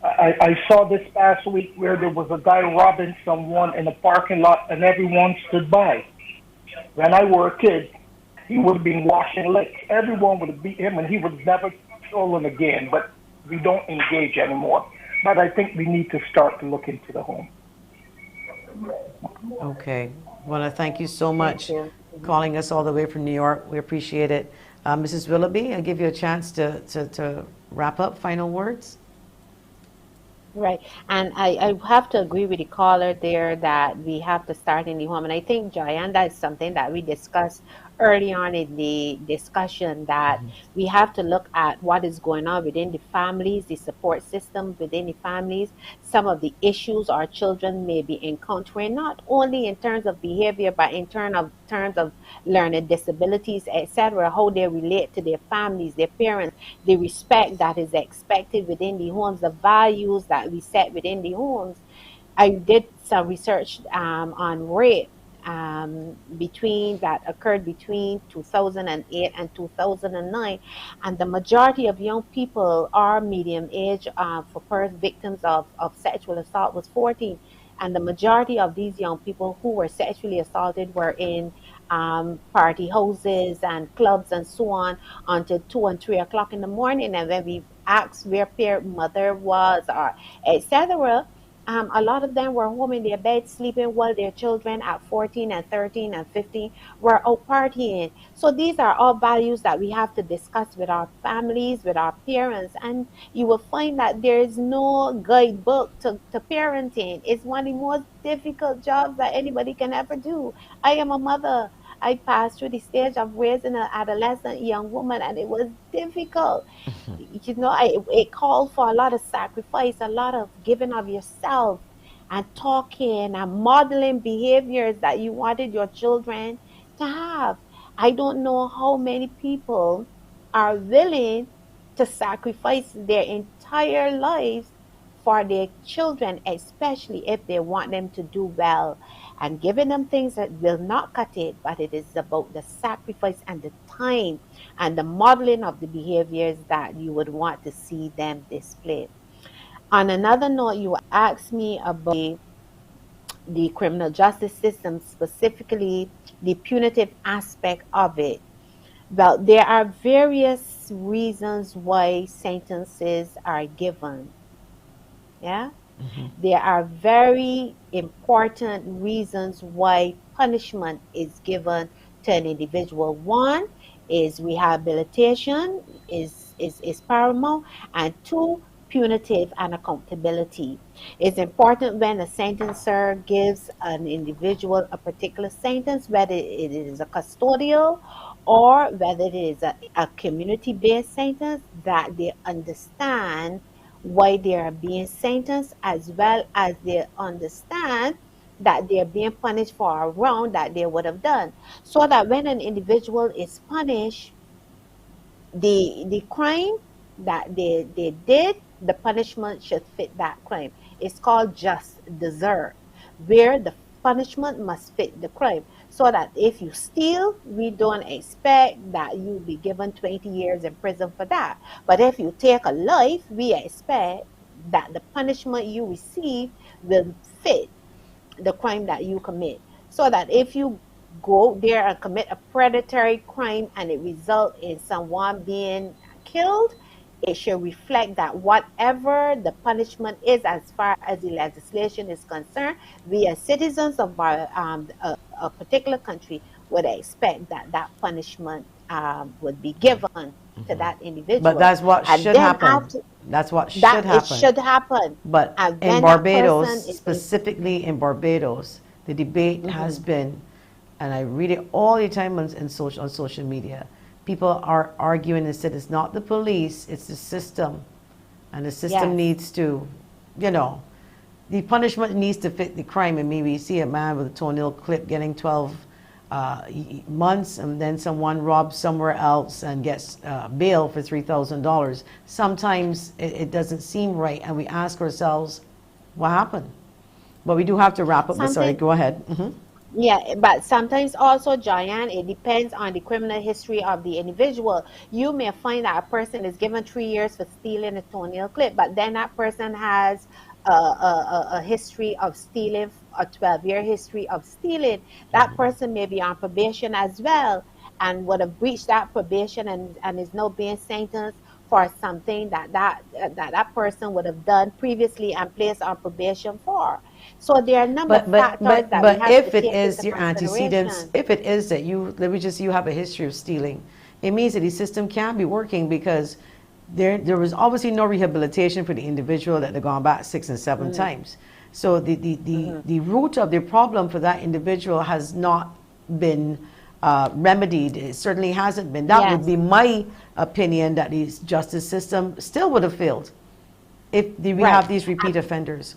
I saw this past week where there was a guy robbing someone in a parking lot and everyone stood by. When I were a kid, he would have been washing licks. Everyone would have beat him and he would have never stolen again. But we don't engage anymore. But I think we need to start to look into the home. Okay. I want to thank you so Thank much you. calling us all the way from New York. We appreciate it. Mrs. Willoughby, I'll give you a chance to wrap up. Final words. Right. And I have to agree with the caller there that we have to start in the home. And I think, Joyanne, that's something that we discussed early on in the discussion, that we have to look at what is going on within the families, the support system within the families, some of the issues our children may be encountering, not only in terms of behavior, but in terms of learning disabilities, etc., how they relate to their families, their parents, the respect that is expected within the homes, the values that we set within the homes. I did some research on rape that occurred between 2008 and 2009, and the majority of young people are medium age for first victims of sexual assault was 14, and the majority of these young people who were sexually assaulted were in party houses and clubs and so on until 2 and 3 o'clock in the morning. And when we asked where their mother was or etc., a lot of them were home in their bed sleeping while their children at 14 and 13 and 15 were out partying. So these are all values that we have to discuss with our families, with our parents. And you will find that there is no guidebook to parenting. It's one of the most difficult jobs that anybody can ever do. I am a mother. I passed through the stage of raising an adolescent young woman, and it was difficult. It called for a lot of sacrifice, a lot of giving of yourself, and talking and modeling behaviors that you wanted your children to have. I don't know how many people are willing to sacrifice their entire lives for their children, especially if they want them to do well, and giving them things that will not cut it, but it is about the sacrifice and the time and the modeling of the behaviors that you would want to see them display. On another note, you asked me about the criminal justice system, specifically the punitive aspect of it. Well, there are various reasons why sentences are given. Yeah. There are very important reasons why punishment is given to an individual. One is rehabilitation is paramount, and two, punitive and accountability. It's important when a sentencer gives an individual a particular sentence, whether it is a custodial or whether it is a community-based sentence, that they understand why they are being sentenced, as well as they understand that they're being punished for a wrong that they would have done. So that when an individual is punished, the crime that they did, the punishment should fit that crime. It's called just desert, where the punishment must fit the crime. So that if you steal, we don't expect that you'll be given 20 years in prison for that. But if you take a life, we expect that the punishment you receive will fit the crime that you commit. So that if you go there and commit a predatory crime and it results in someone being killed, it should reflect that whatever the punishment is, as far as the legislation is concerned, we as citizens of a particular country would expect that that punishment would be given to that individual. But that's what And should then happen. after That's what should that, it happen. should happen. But And in when that Barbados, person is specifically in Barbados, the debate has been, and I read it all the time on social media, people are arguing and said it's not the police, it's the system. And the system Yes. needs to, the punishment needs to fit the crime. And maybe you see a man with a toenail clip getting 12 months, and then someone robs somewhere else and gets bail for $3,000. Sometimes it doesn't seem right, and we ask ourselves, what happened? But we do have to wrap up. Sorry, Something- go ahead. Yeah, but sometimes also, Giant, it depends on the criminal history of the individual. You may find that a person is given 3 years for stealing a toenail clip, but then that person has a history of stealing, a 12-year history of stealing. That person may be on probation as well and would have breached that probation and is now being sentenced for something that person would have done previously and placed on probation for. So there are a number of factors that we But have to if it take into is your antecedents, consideration. if it is that you, let me just, you have a history of stealing, it means that the system can't be working because there was obviously no rehabilitation for the individual that had gone back 6 and 7 Mm-hmm. times. So the root of the problem for that individual has not been remedied. It certainly hasn't been. That would Yes, be my opinion, that the justice system still would have failed if we right. have these repeat offenders.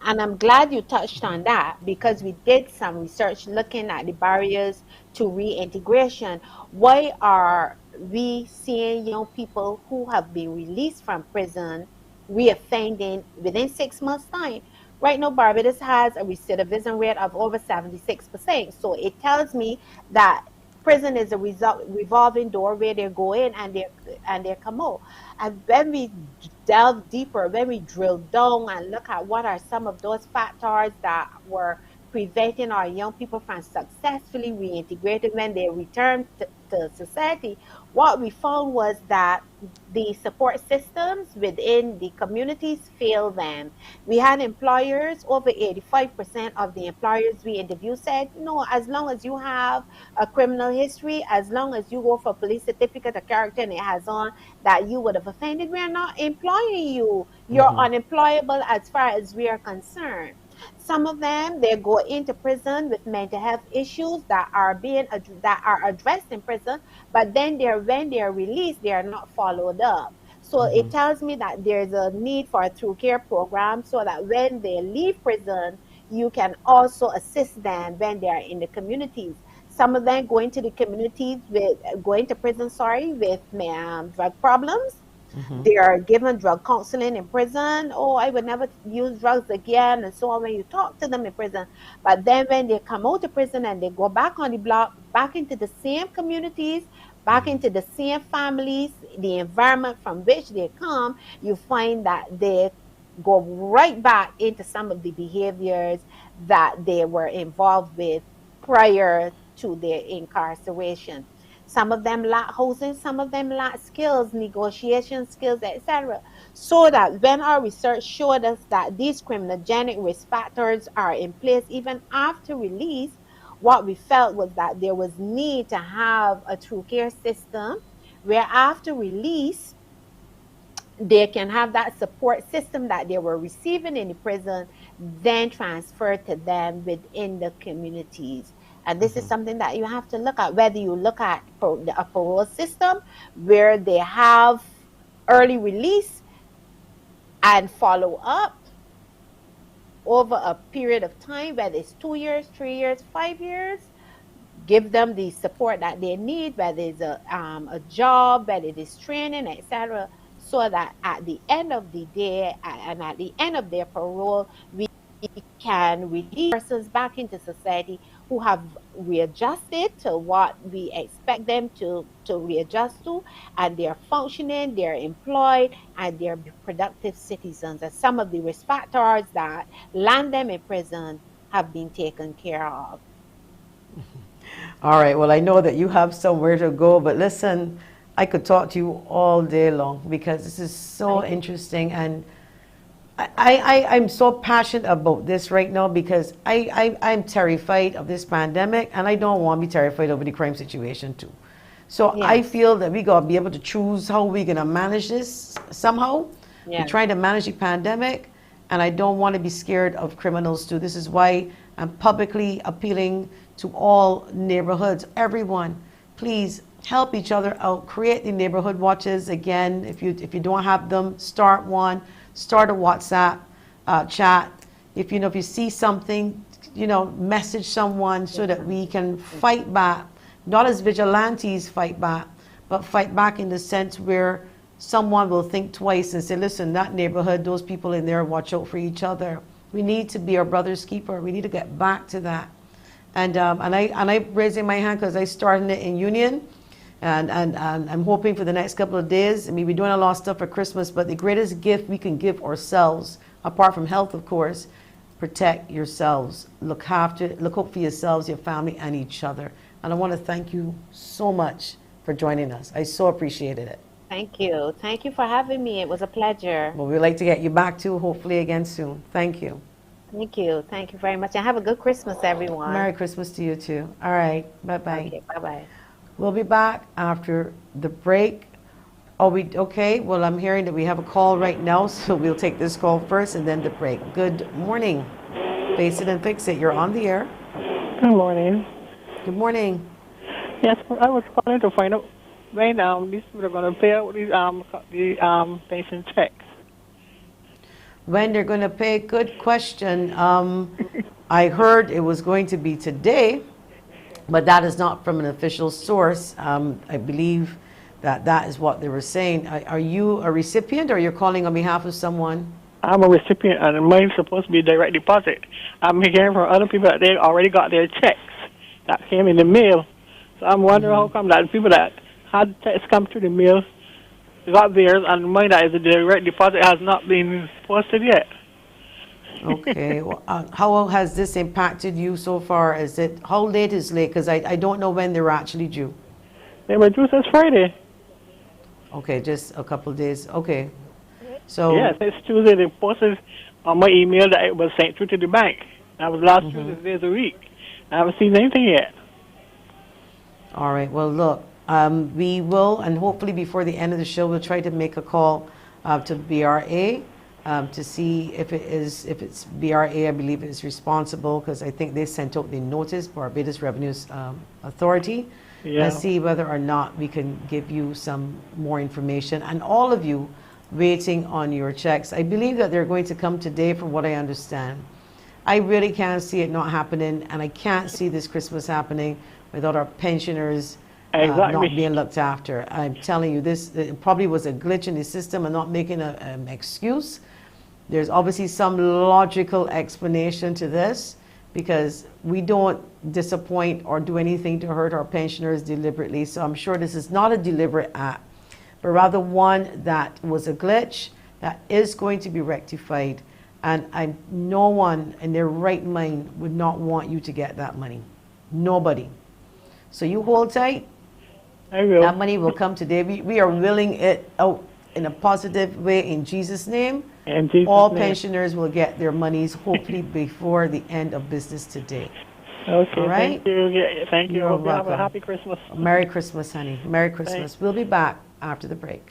And I'm glad you touched on that because we did some research looking at the barriers to reintegration. Why are we seeing young people who have been released from prison reoffending within 6 months' time? Right now, Barbados has a recidivism rate of over 76%. So it tells me that prison is a revolving door where they go in and they come out. And when we delve deeper, when we drill down and look at what are some of those factors that were preventing our young people from successfully reintegrating when they return to society, what we found was that the support systems within the communities fail them. We had employers, over 85% of the employers we interviewed said, no, as long as you have a criminal history, as long as you go for a police certificate, a character, and it has on that you would have offended, we are not employing you. You're unemployable as far as we are concerned. Some of them, they go into prison with mental health issues that are addressed in prison, but then when they're released, they are not followed up. So it tells me that there's a need for a through care program so that when they leave prison, you can also assist them when they are in the communities. Some of them going to prison, sorry, with drug problems. They are given drug counseling in prison. Oh, I would never use drugs again, and so on when you talk to them in prison. But then when they come out of prison and they go back on the block, back into the same communities, back into the same families, the environment from which they come, you find that they go right back into some of the behaviors that they were involved with prior to their incarceration. Some of them lack housing, some of them lack skills, negotiation skills, etc. So that when our research showed us that these criminogenic risk factors are in place even after release, what we felt was that there was need to have a true care system where after release they can have that support system that they were receiving in the prison then transferred to them within the communities. And this is something that you have to look at, whether you look at a parole system where they have early release and follow up over a period of time, whether it's 2 years, 3 years, 5 years, give them the support that they need, whether it's a job, whether it is training, etc., so that at the end of the day and at the end of their parole, we can release persons back into society who have readjusted to what we expect them to readjust to, and they're functioning, they're employed, and they're productive citizens. And some of the risk factors that land them in prison have been taken care of. All right, well, I know that you have somewhere to go, but listen, I could talk to you all day long because this is so interesting, and I'm so passionate about this right now because I'm terrified of this pandemic, and I don't want to be terrified over the crime situation too. So I Yes. feel that we got to be able to choose how we're going to manage this somehow. We're Yes. trying to manage the pandemic, and I don't want to be scared of criminals too. This is why I'm publicly appealing to all neighborhoods, everyone, please help each other out. Create the neighborhood watches again. If you don't have them, start one. Start a WhatsApp chat. If if you see something, message someone so that we can fight back. Not as vigilantes fight back, but fight back in the sense where someone will think twice and say, listen, that neighborhood, those people in there, watch out for each other. We need to be our brother's keeper. We need to get back to that. And I raising my hand because I started it in Union, and I'm hoping for the next couple of days. I mean, we're doing a lot of stuff for Christmas, but the greatest gift we can give ourselves, apart from health, of course, protect yourselves, look out for yourselves, your family, and each other. And I want to thank you so much for joining us. I so appreciated it. Thank you. Thank you for having me. It was a pleasure. Well, we'd like to get you back too, hopefully again soon. Thank you. Thank you. Thank you very much. And have a good Christmas, everyone. Merry Christmas to you too. All right. Bye-bye. Okay, bye-bye. We'll be back after the break. Oh, okay? Well, I'm hearing that we have a call right now, so we'll take this call first and then the break. Good morning. Face it and fix it. You're on the air. Good morning. Good morning. Yes, I was calling to find out when these people are going to pay out the pension checks. When they're going to pay, good question. I heard it was going to be today, but that is not from an official source. I believe that is what they were saying. Are you a recipient, or you're calling on behalf of someone? I'm a recipient, and mine's supposed to be direct deposit. I'm hearing from other people that they already got their checks that came in the mail. So I'm wondering how come that people that had checks come through the mail got theirs, and mine that is a direct deposit has not been posted yet. Okay. Well, how has this impacted you so far? How late is late? Because I don't know when they're actually due. They were due since Friday. Okay, just a couple of days. Okay. So Yes, it's Tuesday. They posted on my email that it was sent through to the bank. That was last Tuesday days a week. I haven't seen anything yet. All right. Well, look, we will, and hopefully before the end of the show, we'll try to make a call to BRA to see if it's BRA. I believe is responsible, because I think they sent out the notice, Barbados Revenues Authority, and see whether or not we can give you some more information. And all of you waiting on your checks, I believe that they're going to come today, from what I understand. I really can't see it not happening, and I can't see this Christmas happening without our pensioners not being looked after. I'm telling you, it probably was a glitch in the system. I'm not making an excuse. There's obviously some logical explanation to this, because we don't disappoint or do anything to hurt our pensioners deliberately. So I'm sure this is not a deliberate act, but rather one that was a glitch that is going to be rectified. And no one in their right mind would not want you to get that money. Nobody. So you hold tight. I will. That money will come today. We are willing it out in a positive way in Jesus' name. In Jesus' All name. pensioners will get their monies hopefully before the end of business today. Okay, All right? thank you. Yeah, thank you. You're Hope you have a welcome. happy Christmas. Merry Christmas, honey. Merry Christmas. Thanks. We'll be back after the break.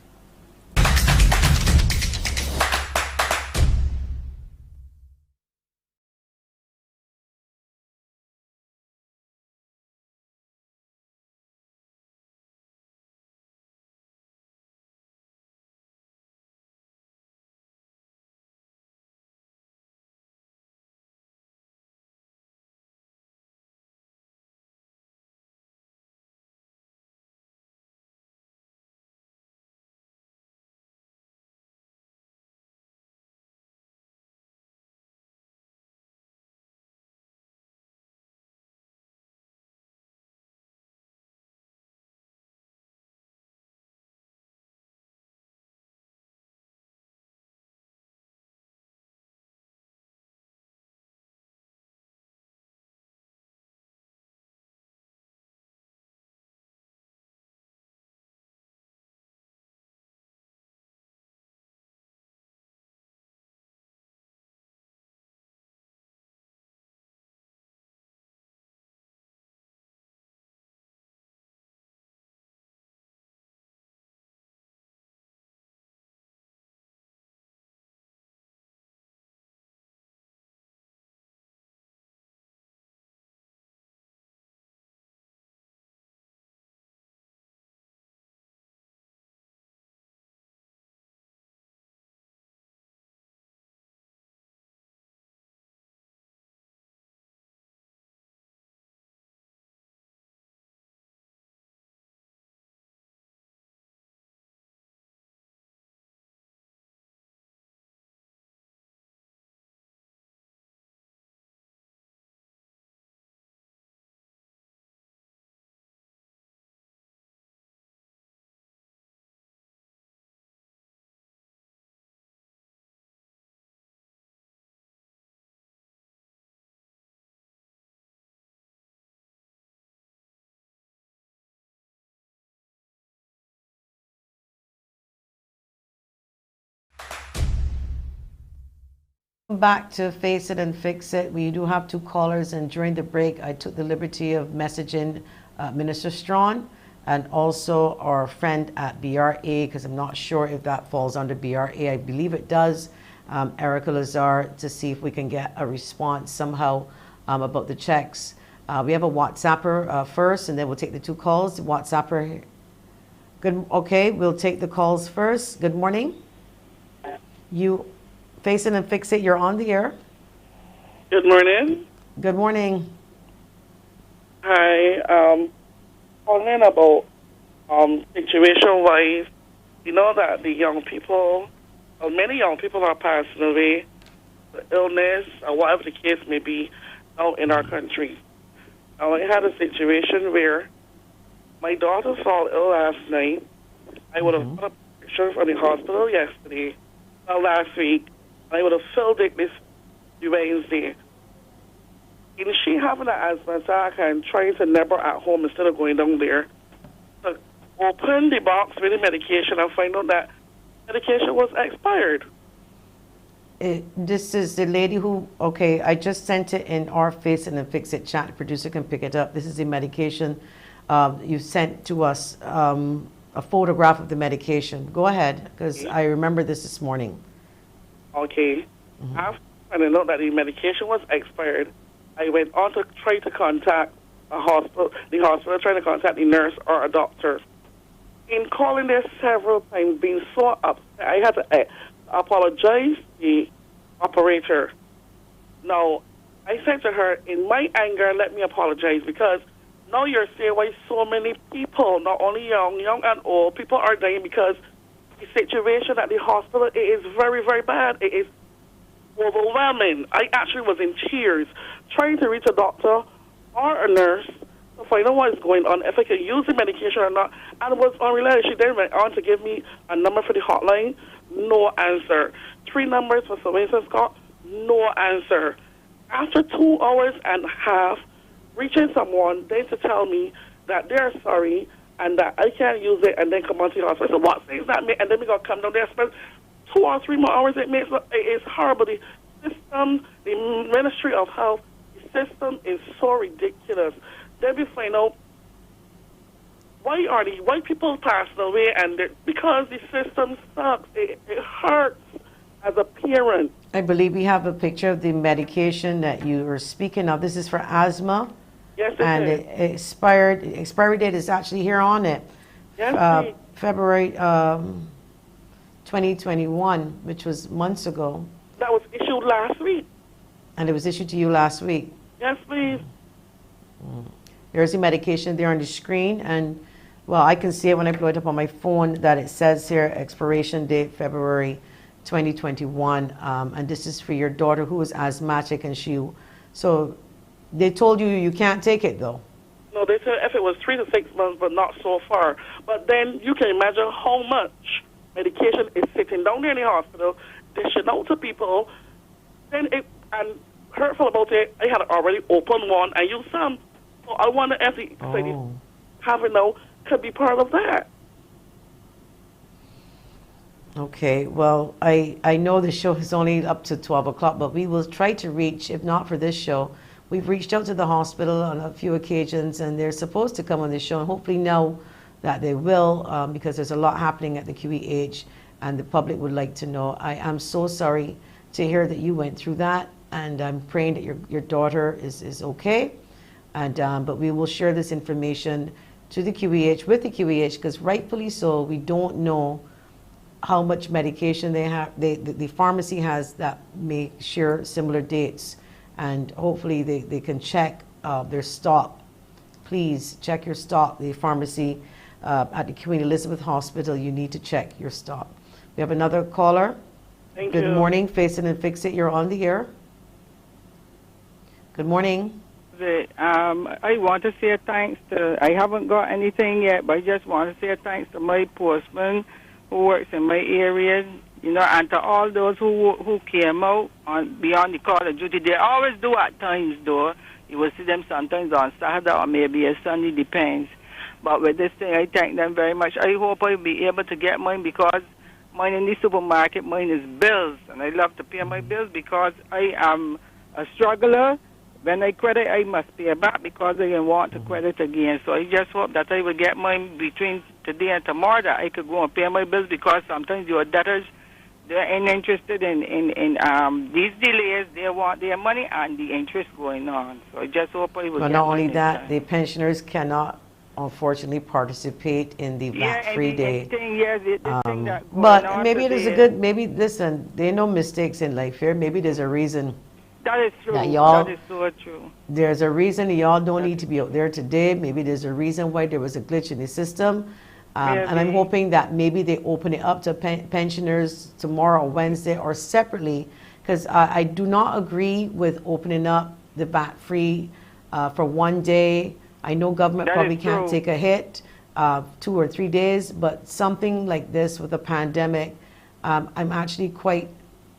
Back to Face It and Fix It. We do have 2 callers, and during the break, I took the liberty of messaging Minister Strawn and also our friend at BRA, because I'm not sure if that falls under BRA. I believe it does, Erica Lazar, to see if we can get a response somehow about the checks. We have a WhatsApper first, and then we'll take the 2 calls. The WhatsApper. Good. Okay, we'll take the calls first. Good morning. You Face It and Fix It. You're on the air. Good morning. Good morning. Hi. Calling about situation-wise, you know that the young people, or many young people are passing away, the illness, or whatever the case may be, out in our country. Now, I had a situation where my daughter fell ill last night. I would have put a picture from the hospital yesterday, last week. I would have filled it this Wednesday. And she having an asthma attack and trying to nibble at home instead of going down there. So open the box with the medication and find out that medication was expired. This is the lady who, okay, I just sent it in our Face It and Fix It chat. The producer can pick it up. This is the medication you sent to us, a photograph of the medication. Go ahead, because I remember this morning. Okay. After finding out that the medication was expired, I went on to try to contact the hospital trying to contact the nurse or a doctor. In calling there several times, being so upset, I had to apologize to the operator. Now, I said to her, in my anger, let me apologize, because now you're saying why so many people, not only young and old, people are dying because the situation at the hospital, it is very, very bad. It is overwhelming. I actually was in tears trying to reach a doctor or a nurse to find out what is going on, if I can use the medication or not. And it was unreliable. She then went on to give me a number for the hotline. No answer. 3 numbers for Sir Winston Scott. No answer. After 2 hours and a half, reaching someone, they to tell me that they're sorry and that I can't use it and then come on to the hospital. So what things that make, and then we got to come down there, spend 2 or 3 more hours. It is horrible. The system, the Ministry of Health, the system is so ridiculous. Then we find out why are the white people passing away, and because the system sucks. It hurts as a parent. I believe we have a picture of the medication that you were speaking of. This is for asthma. Yes, it and is. Expiry date is actually here on it. Yes, February 2021, which was months ago. That was issued last week. And it was issued to you last week. Yes, please. There's the medication there on the screen, and well, I can see it when I blow it up on my phone that it says here expiration date February 2021, and this is for your daughter who is asthmatic, and so they told you can't take it though. No, they said if it was 3 to 6 months, but not so far. But then you can imagine how much medication is sitting down there in the hospital, dishing out to people. And hurtful about it, I had already opened one and used some. So I wonder if the having now could be part of that. Okay, well, I know the show is only up to 12 o'clock, but we will try to reach, if not for this show, we've reached out to the hospital on a few occasions, and they're supposed to come on this show, and hopefully now that they will, because there's a lot happening at the QEH, and the public would like to know. I am so sorry to hear that you went through that, and I'm praying that your daughter is okay, and but we will share this information to the QEH, with the QEH, because rightfully so, we don't know how much medication they have, the pharmacy has that may share similar dates, and hopefully they can check their stock. Please check your stock. The pharmacy at the Queen Elizabeth Hospital, you need to check your stock. We have another caller. Thank you. Good morning, Face It and Fix It. You're on the air. Good morning. I want to say thanks to, I haven't got anything yet, but I just want to say thanks to my postman who works in my area, you know, and to all those who came out beyond the call of duty. They always do at times, though. You will see them sometimes on Saturday or maybe a Sunday, depends. But with this thing, I thank them very much. I hope I'll be able to get mine, because mine in the supermarket, mine is bills, and I love to pay my bills because I am a struggler. When I credit, I must pay back because I didn't want to credit again. So I just hope that I will get mine between today and tomorrow, that I could go and pay my bills, because sometimes your debtors, they're interested in these delays. They want their money and the interest going on. So I just hope I will But get not only mine that, this the pensioners cannot unfortunately participate in the VAT-free day. But maybe it is a good, maybe listen, there are no mistakes in life here. Maybe there's a reason. That is true. That y'all, that is so true. There's a reason y'all don't need to be out there today. Maybe there's a reason why there was a glitch in the system. And I'm hoping that maybe they open it up to pensioners tomorrow or Wednesday or separately, because I do not agree with opening up the VAT-free for one day. I know government That probably is can't true. take a hit 2 or 3 days, but something like this with a pandemic, I'm actually quite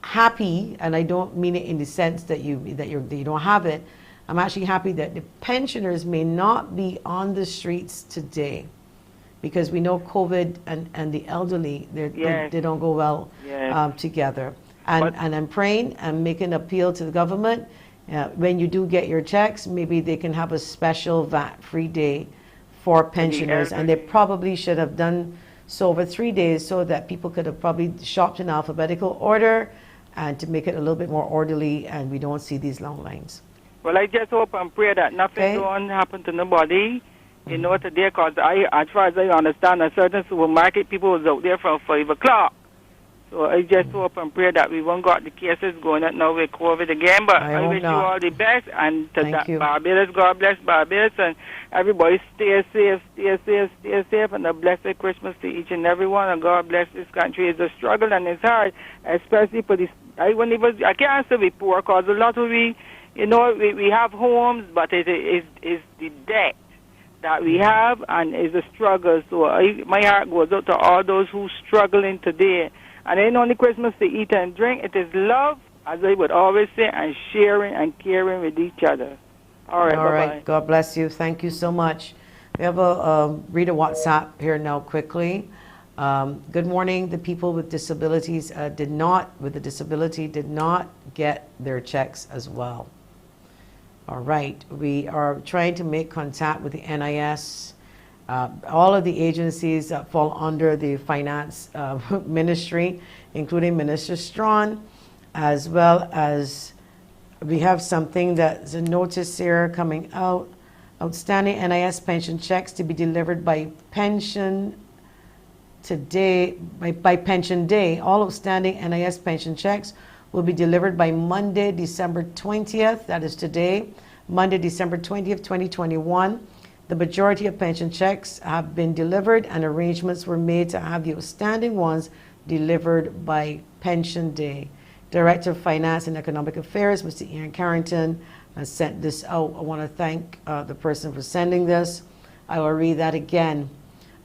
happy, and I don't mean it in the sense that you don't have it. I'm actually happy that the pensioners may not be on the streets today, because we know COVID and the elderly, they don't go well together. And I'm praying and making an appeal to the government. When you do get your checks, maybe they can have a special VAT-free day for pensioners, and they probably should have done so over 3 days, so that people could have probably shopped in alphabetical order, and to make it a little bit more orderly, and we don't see these long lines. Well, I just hope and pray that nothing don't happen to nobody, you know, today, because as far as I understand, a certain supermarket, people was out there from 5 o'clock. So I just hope and pray that we won't got the cases going up now with COVID again. But I wish you all the best, and to that Barbados, God bless Barbados, and everybody stay safe, and a blessed Christmas to each and every one. And God bless this country. It's a struggle and it's hard, especially for this. I can't say we poor, because a lot of we have homes, but it is the debt that we have, and is a struggle. So my heart goes out to all those who struggling today. And ain't only Christmas to eat and drink. It is love, as I would always say, and sharing and caring with each other. All right, bye-bye. God bless you. Thank you so much. We have a reader WhatsApp here now quickly. Good morning. The people with disabilities did not get their checks as well. All right. We are trying to make contact with the NIS. All of the agencies that fall under the finance ministry, including Minister Strawn, as well as we have something that's a notice here coming out. Outstanding NIS pension checks to be delivered by pension today, by pension day. All outstanding NIS pension checks will be delivered by Monday, December 20th. That is today, Monday, December 20th, 2021. The majority of pension checks have been delivered, and arrangements were made to have the outstanding ones delivered by pension day. Director of Finance and Economic Affairs, Mr. Ian Carrington, has sent this out. I want to thank the person for sending this. I will read that again.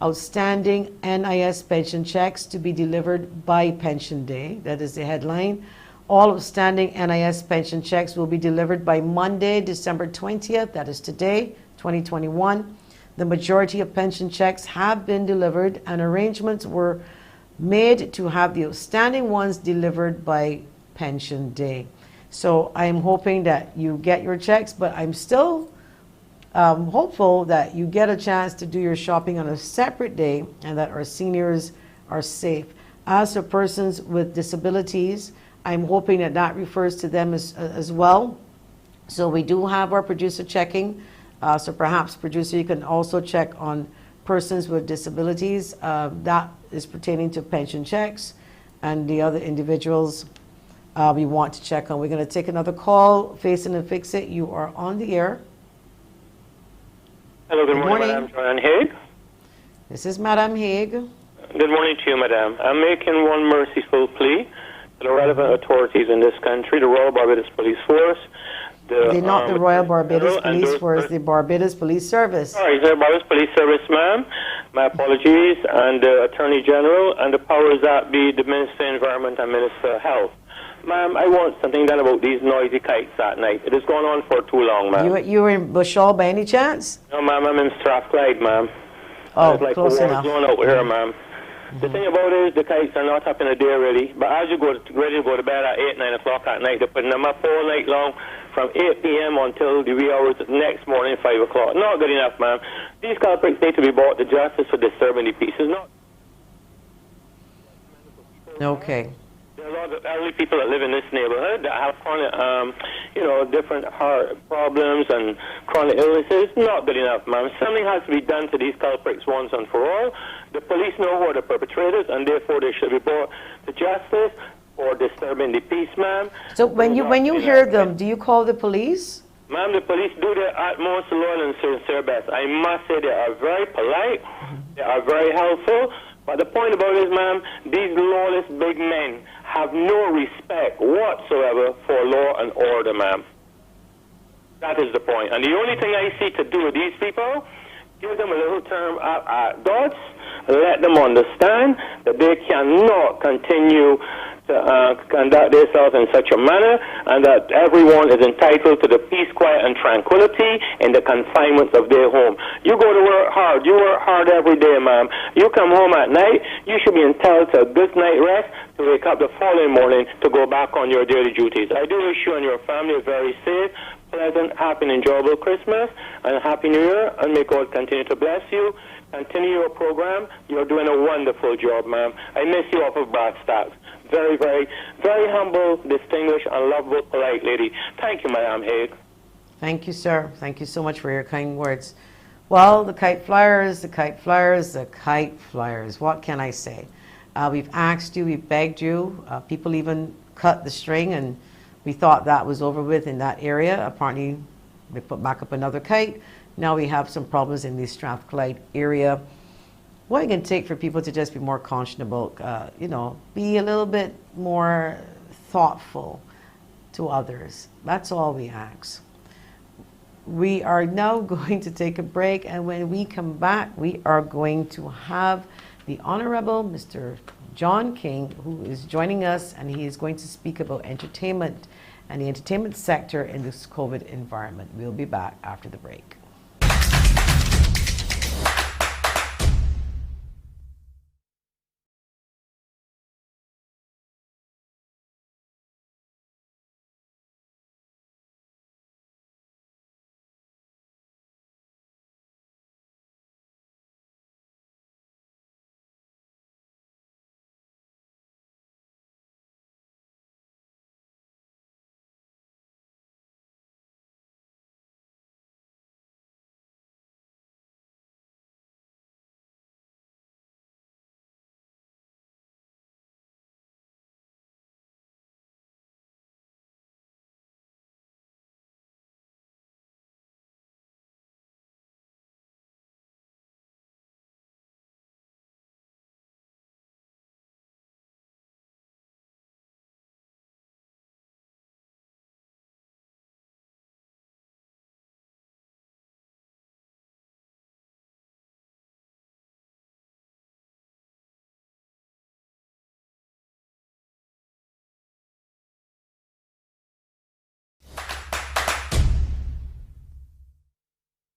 Outstanding NIS pension checks to be delivered by pension day. That is the headline. All outstanding NIS pension checks will be delivered by Monday, December 20th. That is today, 2021. The majority of pension checks have been delivered, and arrangements were made to have the outstanding ones delivered by pension day. So I'm hoping that you get your checks, but I'm still hopeful that you get a chance to do your shopping on a separate day, and that our seniors are safe. As for persons with disabilities, I'm hoping that that refers to them as well. So we do have our producer checking. So perhaps, producer, you can also check on persons with disabilities. That is pertaining to pension checks, and the other individuals we want to check on. We're going to take another call. Face it and fix it. You are on the air. Hello, good morning, Madam Joanne Haigh. This is Madam Haigh. Good morning to you, Madam. I'm making one merciful plea to the relevant authorities in this country, the Royal Barbados Police Force. They're not the Royal Barbados Police Force, the Barbados Police Service. Sorry, the Barbados Police Service, ma'am. My apologies. And the Attorney General and the powers that be, the Minister of Environment and Minister of Health. Ma'am, I want something done about these noisy kites at night. It has gone on for too long, ma'am. You were in Bushall by any chance? No, ma'am, I'm in Strathclyde, ma'am. Oh, it's like close enough. Going out here, ma'am. The thing about it is the kites are not up in the day really, but as you ready to go to bed at 8, 9 o'clock at night, they're putting them up all night long from 8 p.m. until the wee hours next morning, 5 o'clock. Not good enough, ma'am. These culprits need to be brought to justice for disturbing the peace. It's not. Okay. There are a lot of elderly people that live in this neighborhood that have chronic, different heart problems and chronic illnesses. Not good enough, ma'am. Something has to be done to these culprits once and for all. The police know who are the perpetrators, and therefore they should be brought to justice for disturbing the peace, ma'am. So when you hear them, do you call the police? Ma'am, the police do their utmost loyal and sincere best. I must say they are very polite, they are very helpful, but the point about it is, ma'am, these lawless big men have no respect whatsoever for law and order, ma'am. That is the point. And the only thing I see to do with these people, give them a little term at Dodge, let them understand that they cannot continue to conduct themselves in such a manner, and that everyone is entitled to the peace, quiet, and tranquility in the confinements of their home. You go to work hard. You work hard every day, ma'am. You come home at night. You should be entitled to a good night rest to wake up the following morning to go back on your daily duties. I do wish you and your family a very safe, pleasant, happy, and enjoyable Christmas, and Happy New Year, and may God continue to bless you. Continue your program. You're doing a wonderful job, ma'am. I miss you off of Brass Stacks. Very, very, very humble, distinguished, and lovable, polite lady. Thank you, Madam Haigh. Thank you, sir. Thank you so much for your kind words. Well, the kite flyers, the kite flyers, the kite flyers. What can I say? We've asked you, we've begged you. People even cut the string, and we thought that was over with in that area. Apparently, they put back up another kite. Now we have some problems in the Strathclyde area. What it can take for people to just be more conscionable, be a little bit more thoughtful to others. That's all we ask. We are now going to take a break, and when we come back, we are going to have the Honorable Mr. John King, who is joining us, and he is going to speak about entertainment and the entertainment sector in this COVID environment. We'll be back after the break.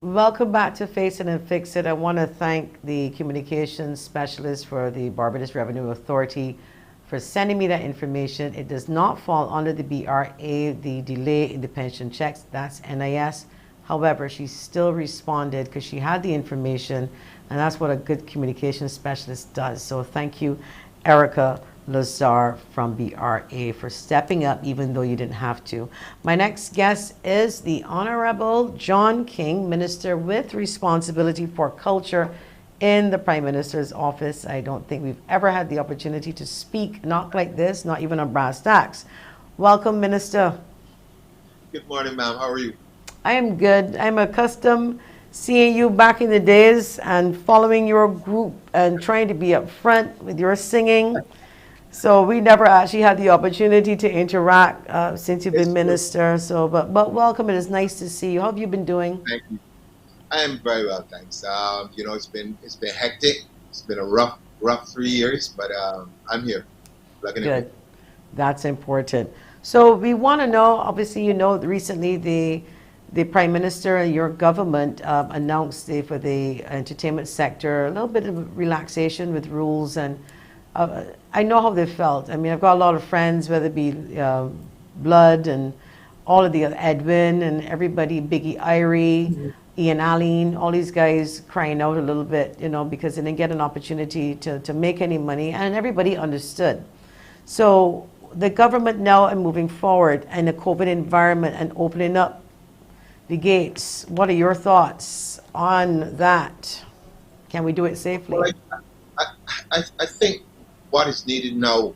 Welcome back to Face It and Fix It. I want to thank the communications specialist for the Barbados Revenue Authority for sending me that information. It does not fall under the BRA, the delay in the pension checks. That's NIS. However, she still responded because she had the information, and that's what a good communications specialist does. So thank you, Erica Lazar from BRA, for stepping up even though you didn't have to. My next guest is the Honorable John King, Minister with responsibility for culture in the Prime Minister's office. I don't think we've ever had the opportunity to speak not like this, not even on Brass Tacks. Welcome, Minister. Good morning, ma'am. How are you? I am good. I'm accustomed seeing you back in the days and following your group and trying to be up front with your singing. So we never actually had the opportunity to interact since you've been minister. So, but welcome. It is nice to see you. How have you been doing? Thank you. I am very well, thanks. It's been hectic. It's been a rough 3 years, but I'm here. Good. That's important. So we want to know. Obviously, recently the the Prime Minister and your government announced for the entertainment sector a little bit of relaxation with rules, and I know how they felt. I mean, I've got a lot of friends, whether it be Blood and all of the other, Edwin and everybody, Biggie Irie, Ian Allen, all these guys crying out a little bit, because they didn't get an opportunity to make any money, and everybody understood. So the government now are moving forward in a COVID environment and opening up the gates. What are your thoughts on that? Can we do it safely? Well, I think what is needed now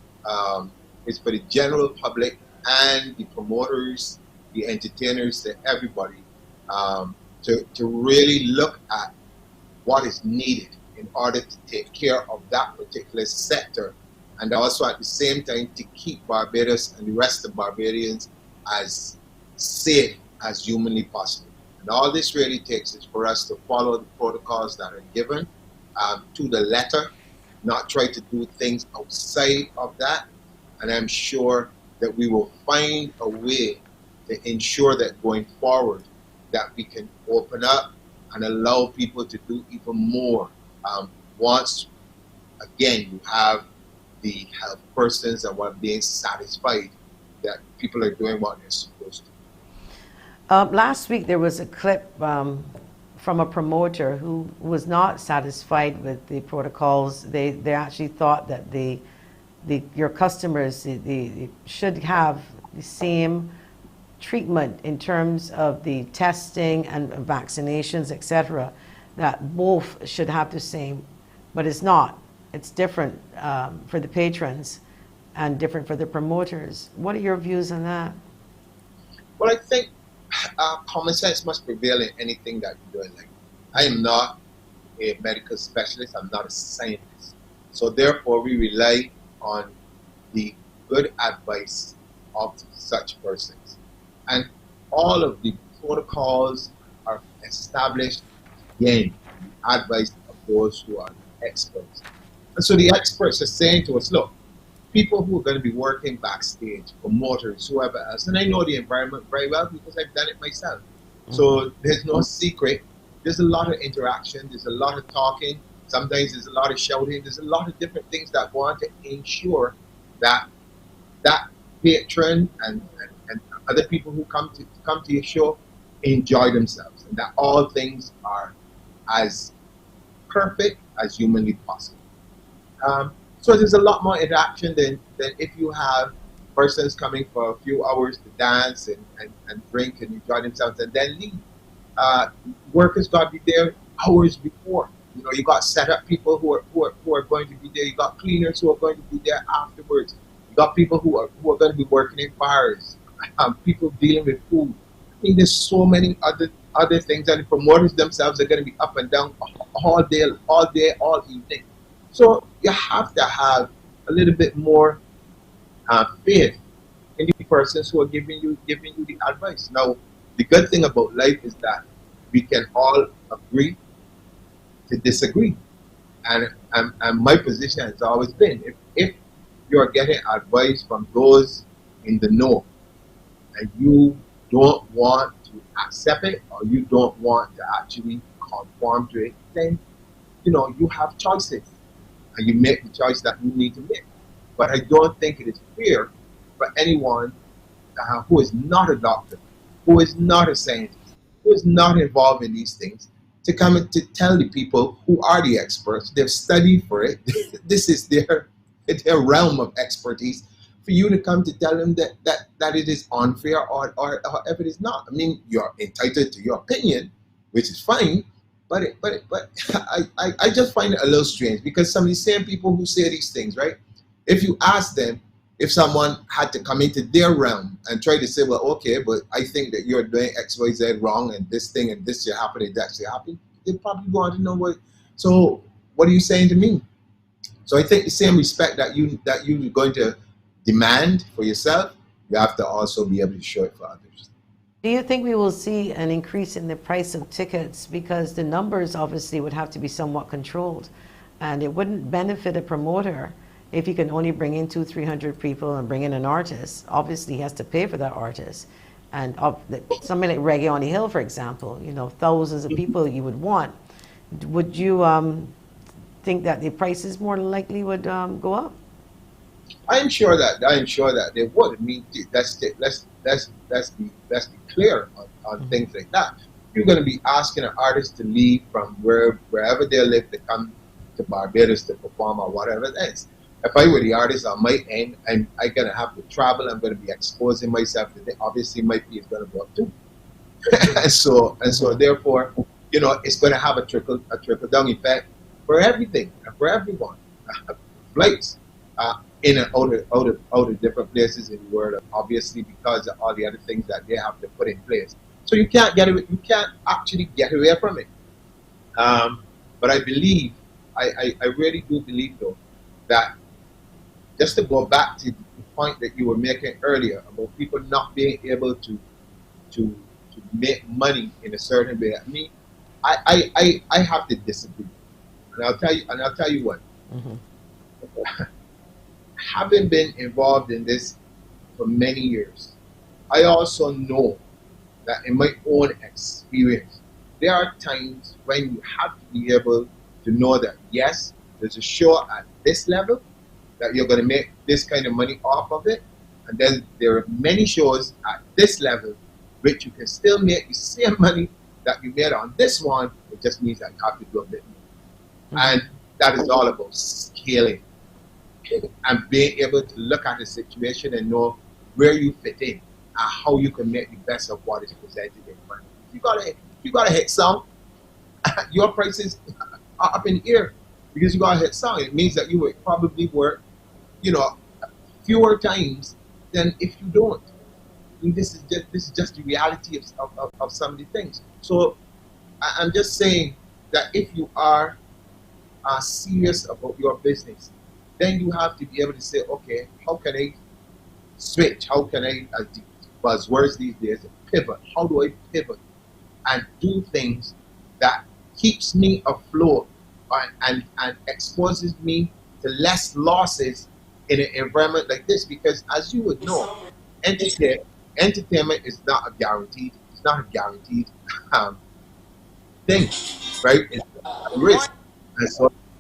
is for the general public and the promoters, the entertainers, everybody to really look at what is needed in order to take care of that particular sector, and also at the same time to keep Barbados and the rest of Barbadians as safe as humanly possible. And all this really takes is for us to follow the protocols that are given to the letter, not try to do things outside of that. And I'm sure that we will find a way to ensure that going forward that we can open up and allow people to do even more. Once again you have the health persons and one being satisfied that people are doing what they're supposed to. Last week there was a clip from a promoter who was not satisfied with the protocols. They actually thought that your customers they should have the same treatment in terms of the testing and vaccinations, etc. That both should have the same, but it's not. It's different for the patrons and different for the promoters. What are your views on that? Well, I think common sense must prevail in anything that you're doing. Like, I am not a medical specialist. I'm not a scientist. So therefore, we rely on the good advice of such persons. And all of the protocols are established, again, the advice of those who are experts. And so the experts are saying to us, look, people who are going to be working backstage, promoters, whoever else, and I know the environment very well because I've done it myself. So there's no secret. There's a lot of interaction. There's a lot of talking. Sometimes there's a lot of shouting. There's a lot of different things that want to ensure that that patron and other people who come to your show enjoy themselves, and that all things are as perfect as humanly possible. So there's a lot more interaction than if you have persons coming for a few hours to dance and drink and enjoy themselves and then leave. Workers got to be there hours before. You got set up people who are going to be there. You got cleaners who are going to be there afterwards. You got people who are going to be working in bars. People dealing with food. I mean, there's so many other things, and the promoters themselves are going to be up and down all day, all evening. So you have to have a little bit more faith in the persons who are giving you the advice. Now, the good thing about life is that we can all agree to disagree, and my position has always been if you're getting advice from those in the know and you don't want to accept it or you don't want to actually conform to it, then you have choices and you make the choice that you need to make. But I don't think it is fair for anyone who is not a doctor, who is not a scientist, who is not involved in these things, to come and to tell the people who are the experts, they've studied for it, this is their realm of expertise, for you to come to tell them that it is unfair or if it is not. I mean, you're entitled to your opinion, which is fine, but I just find it a little strange because some of the same people who say these things, right? If you ask them, if someone had to come into their realm and try to say, well, okay, but I think that you're doing X, Y, Z wrong and this thing and this should happen and that should happen, they probably want to know so what are you saying to me? So I think the same respect that you're going to demand for yourself, you have to also be able to show it for others. Do you think we will see an increase in the price of tickets? Because the numbers obviously would have to be somewhat controlled, and it wouldn't benefit a promoter if he can only bring in 200-300 people and bring in an artist. Obviously he has to pay for that artist, and something like Reggae on the Hill, for example, you know, thousands of people you would want. Would you think that the prices more likely would go up? I'm sure that they would. I mean, let's be clear on things like that. You're going to be asking an artist to leave from wherever they live to come to Barbados to perform or whatever it is. If I were the artist on my end, I'm going to have to travel. I'm going to be exposing myself to obviously my fee is going to go up too. and so therefore, you know, it's going to have a trickle down effect for everything and for everyone. Flights in and out of different places in the world, obviously because of all the other things that they have to put in place. So you can't actually get away from it. But I believe, I really do believe though, that just to go back to the point that you were making earlier about people not being able to make money in a certain way. I mean, I have to disagree, and I'll tell you what. Mm-hmm. Having been involved in this for many years, I also know that in my own experience, there are times when you have to be able to know that yes, there's a show at this level that you're going to make this kind of money off of it, and then there are many shows at this level which you can still make the same money that you made on this one. It just means that you have to do a bit more. Mm-hmm. And that is all about scaling and being able to look at the situation and know where you fit in and how you can make the best of what is presented in front of you. You gotta hit some. Your prices are up in the air because you gotta hit some. It means that you would probably work, you know, fewer times than if you don't. I mean, this is just the reality of some of the things. So I'm just saying that if you are serious about your business, then you have to be able to say, okay, how can I switch? How can I, as the buzzwords these days, pivot? How do I pivot and do things that keeps me afloat and exposes me to less losses in an environment like this? Because as you would know, entertainment is not a guaranteed. It's not a guaranteed thing, right? It's a risk,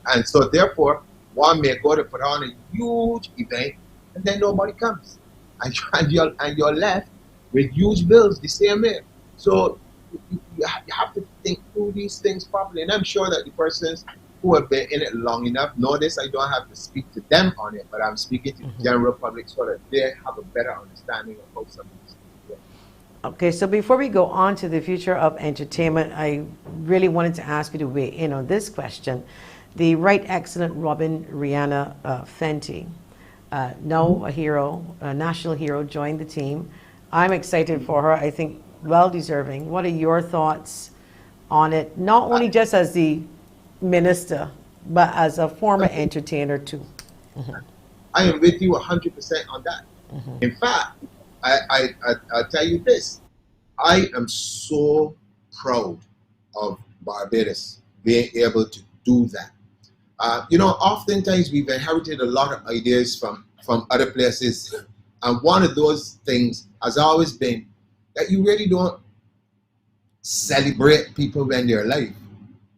and so therefore, one may go to put on a huge event and then nobody comes, and you're left with huge bills the same way. So you have to think through these things properly, and I'm sure that the persons who have been in it long enough know this. I don't have to speak to them on it, but I'm speaking to the general public so that they have a better understanding of how some of these things work. Okay, so before we go on to the future of entertainment, I really wanted to ask you to weigh in on this question. The right excellent Robin Rihanna Fenty, now a hero, a national hero, joined the team. I'm excited for her. I think well deserving. What are your thoughts on it? Not only just as the minister, but as a former entertainer too. Mm-hmm. I am with you 100% on that. Mm-hmm. In fact, I'll tell you this. I am so proud of Barbados being able to do that. You know, oftentimes we've inherited a lot of ideas from other places, and one of those things has always been that you really don't celebrate people when they're alive.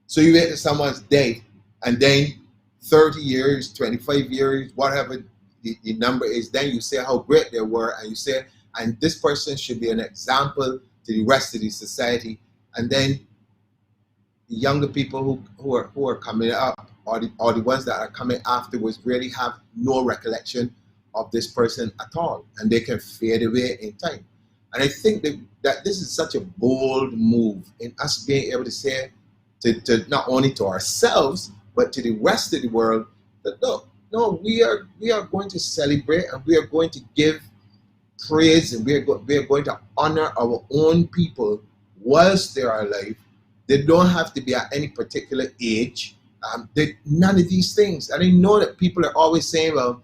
So you wait till someone's dead, and then 30 years, 25 years, whatever the number is, then you say how great they were, and you say, and this person should be an example to the rest of the society. And then the younger people who are coming up, or the ones that are coming afterwards, really have no recollection of this person at all, and they can fade away in time. And I think that this is such a bold move in us being able to say to not only to ourselves but to the rest of the world that no, we are going to celebrate, and we are going to give praise, and we are going to honor our own people whilst they are alive. They don't have to be at any particular age. None of these things. And I know that people are always saying, well,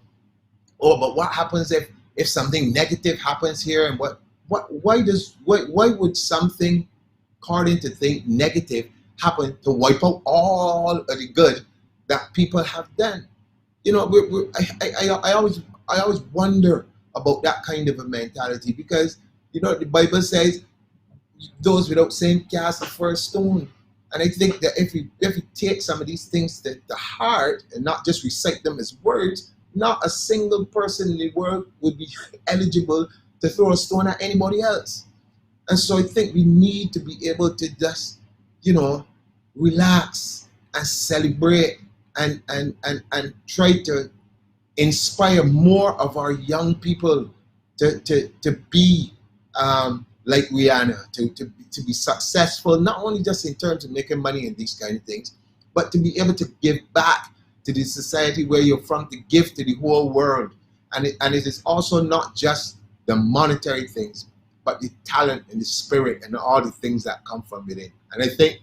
oh, but what happens if something negative happens here? And why would something, according to think, negative happen to wipe out all of the good that people have done? You know, I always wonder about that kind of a mentality, because You know, the Bible says those without sin cast the first stone. And I think that if we take some of these things to the heart and not just recite them as words, not a single person in the world would be eligible to throw a stone at anybody else. And so I think we need to be able to just, relax and celebrate and try to inspire more of our young people to be like Rihanna, to be successful, not only just in terms of making money and these kind of things, but to be able to give back to the society where you're from, to give to the whole world. And it is also not just the monetary things, but the talent and the spirit and all the things that come from within. And I think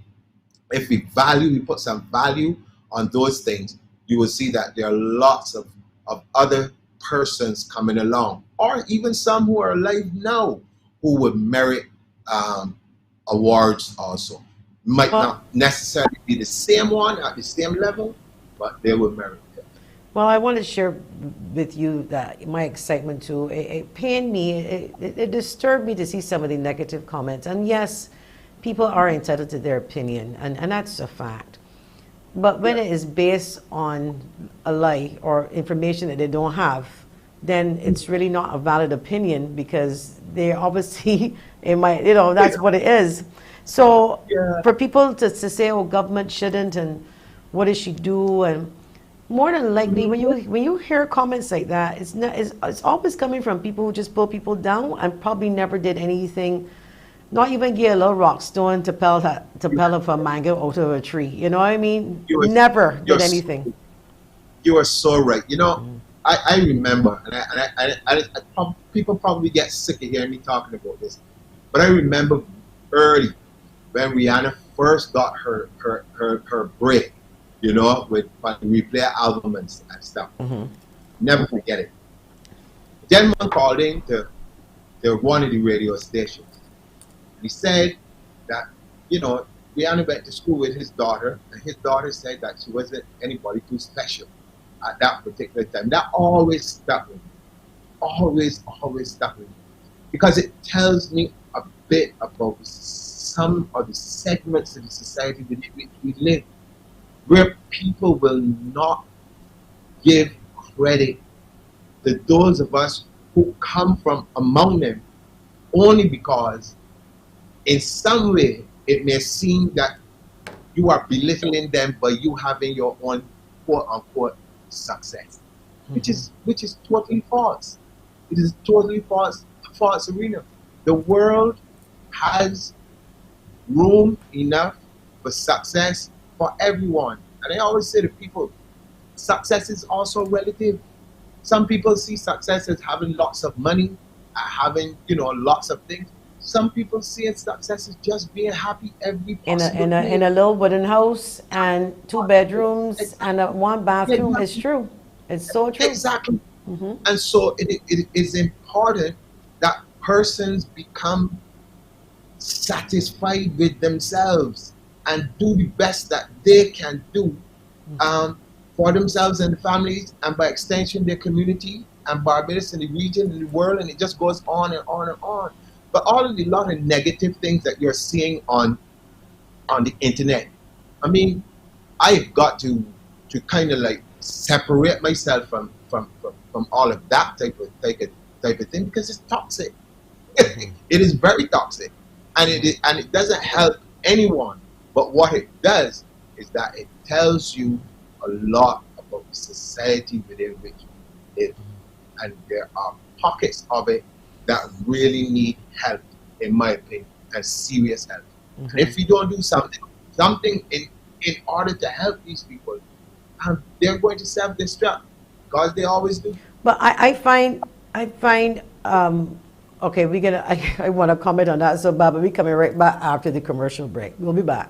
if we put some value on those things, you will see that there are lots of other persons coming along, or even some who are alive now, who would merit awards also. Might Well, not necessarily be the same one at the same level, but they will merit it. Well, I want to share with you that my excitement too. It pained me, it disturbed me to see some of the negative comments. And yes, people are entitled to their opinion, and that's a fact. But when it is based on a lie or information that they don't have, then it's really not a valid opinion, because they obviously, it might, that's what it is. So Yeah. for people to say, oh, government shouldn't, and what does she do, and more than likely, when you hear comments like that, it's always coming from people who just pull people down and probably never did anything, not even get a little rock stone to pelt up a mango out of a tree. You know what I mean? You are, Never you're, did anything. you are so right. I remember, and people probably get sick of hearing me talking about this, but I remember early when Rihanna first got her break, with replay album and stuff. Never forget it. A gentleman called in to one of the radio stations. He said that, Rihanna went to school with his daughter, and his daughter said that she wasn't anybody too special at that particular time. That always stuck with me. Always stuck with me. Because it tells me a bit about some of the segments of the society in which we live, where people will not give credit to those of us who come from among them, only because in some way it may seem that you are belittling them by you having your own quote unquote success, which is totally false. It is totally false arena. The world has room enough for success for everyone. And I always say to people, success is also relative. Some people see success as having lots of money, having lots of things. Some people see success as just being happy every In a possible in a day. in a little wooden house and 2 bedrooms and one bathroom. It's true. It's so true. Exactly. And so it is important that persons become satisfied with themselves and do the best that they can do for themselves and the families, and by extension their community and Barbados and the region and the world, and it just goes on and on and on. But all of the lot of negative things that you're seeing on the internet, I mean, I've got to kind of like separate myself from all of that type of thing, because it's toxic. It is very toxic, and it doesn't help anyone. But what it does is that it tells you a lot about the society within which we live, and there are pockets of it that really need help, in my opinion, and serious help. And if we don't do something in order to help these people, they're going to self-destruct, because they always do. But I find okay, I want to comment on that. So Baba, we coming right back after the commercial break. We'll be back.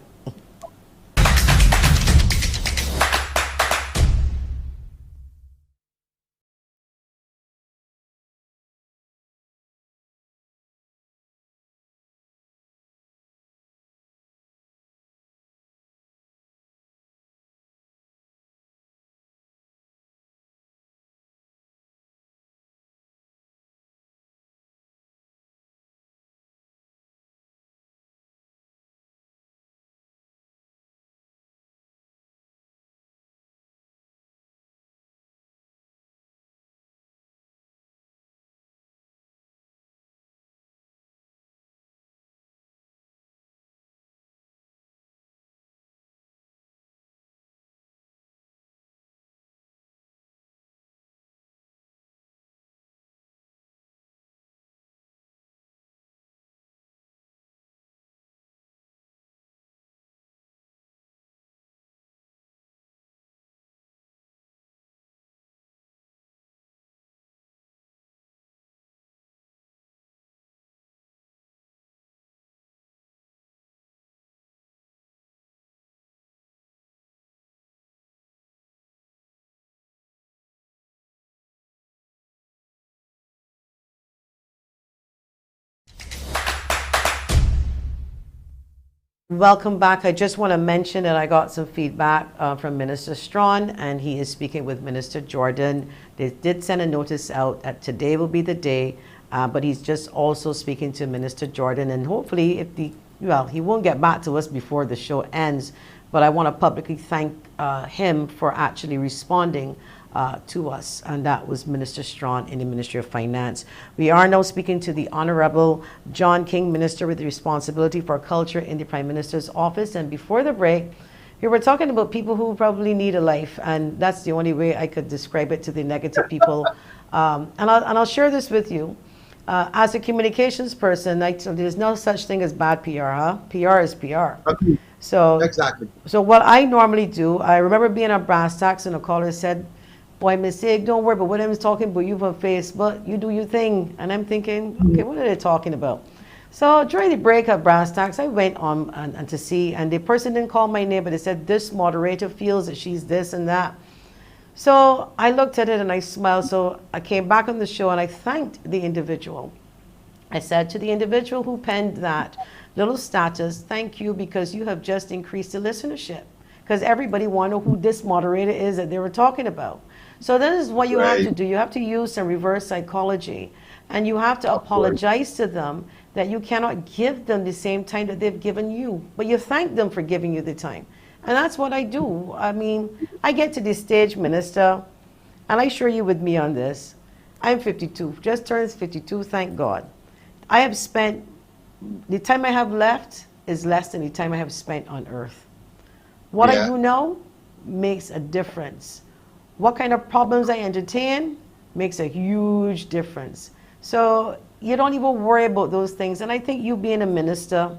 Welcome back. I just want to mention that I got some feedback from Minister Strawn, and he is speaking with Minister Jordan. They did send a notice out that today will be the day, but he's just also speaking to Minister Jordan, and hopefully, he won't get back to us before the show ends, but I want to publicly thank him for actually responding to us, and that was Minister Strawn in the Ministry of Finance. We are now speaking to the Honorable John King, Minister with responsibility for culture in the Prime Minister's office. And before the break, we were talking about people who probably need a life, and that's the only way I could describe it to the negative people. And I'll share this with you. As a communications person, there's no such thing as bad PR, huh? PR is PR. Okay. So Exactly. So what I normally do, I remember being at brass tacks and a caller said, boy, mistake, don't worry about what I'm talking about you on Facebook. You do your thing. And I'm thinking, okay, what are they talking about? So during the break at brass tacks, I went on and to see, and the person didn't call my name, but they said, this moderator feels that she's this and that. So I looked at it and I smiled. So I came back on the show and I thanked the individual. I said to the individual who penned that little status, thank you, because you have just increased the listenership. Because everybody wanted to know who this moderator is that they were talking about. So this is what you have to do. You have to use some reverse psychology. And you have to apologize to them that you cannot give them the same time that they've given you. But you thank them for giving you the time. And that's what I do. I mean, I get to this stage, Minister, and I sure you with me on this. I'm 52, just turned 52, thank God. I have spent, the time I have left is less than the time I have spent on earth. What I do now makes a difference. What kind of problems I entertain makes a huge difference. So you don't even worry about those things. And I think you being a minister,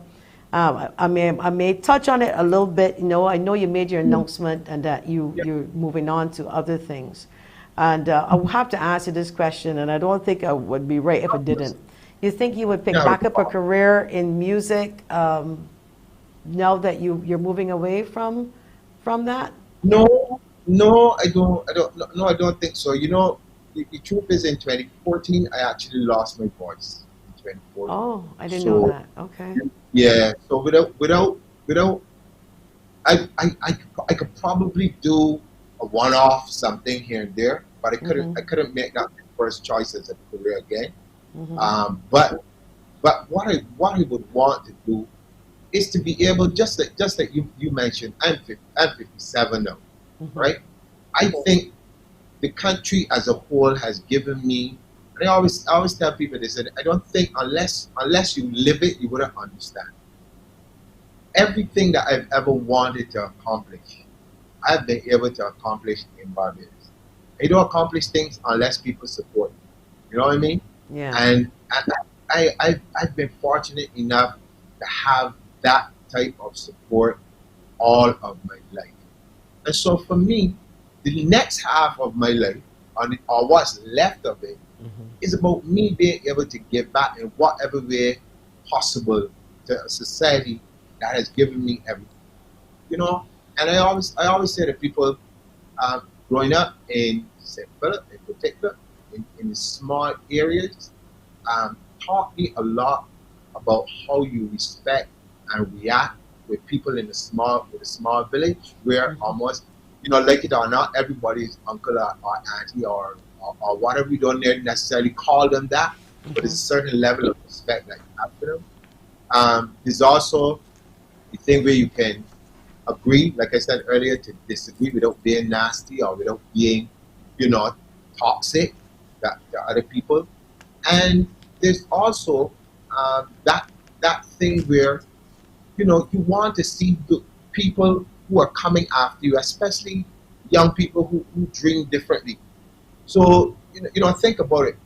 I may touch on it a little bit. You know, I know you made your announcement and that you're moving on to other things. And I will have to ask you this question, and I don't think I would be right if I didn't. You think you would pick back up a career in music now that you're moving away from that? No, I don't. No, I don't think so. You know, the truth is, in 2014, I actually lost my voice. In 2014. Oh, I didn't know that. Okay. Yeah. So without, I could probably do a one-off something here and there, but I couldn't make that my first choice as a career again. But what I would want to do is to be able, just like you mentioned, I'm 57 now. Right? I think the country as a whole has given me, and I always tell people, they said, I don't think unless you live it, you wouldn't understand. Everything that I've ever wanted to accomplish, I've been able to accomplish in Barbados. I don't accomplish things unless people support me. You know what I mean? Yeah. And I've been fortunate enough to have that type of support all of my life. And so for me, the next half of my life, or what's left of it, is about me being able to give back in whatever way possible to a society that has given me everything. You know, and I always say to people, growing up in St. Philip in particular, in the small areas, taught me a lot about how you respect and react with people in a small village where almost, you know, like it or not, everybody's uncle or auntie or whatever. We don't necessarily call them that, but there's a certain level of respect that you have for them. There's also the thing where you can agree, like I said earlier, to disagree without being nasty or without being, you know, toxic to other people. And there's also that thing where, you know, you want to see the people who are coming after you, especially young people who dream differently. So, you know, think about it.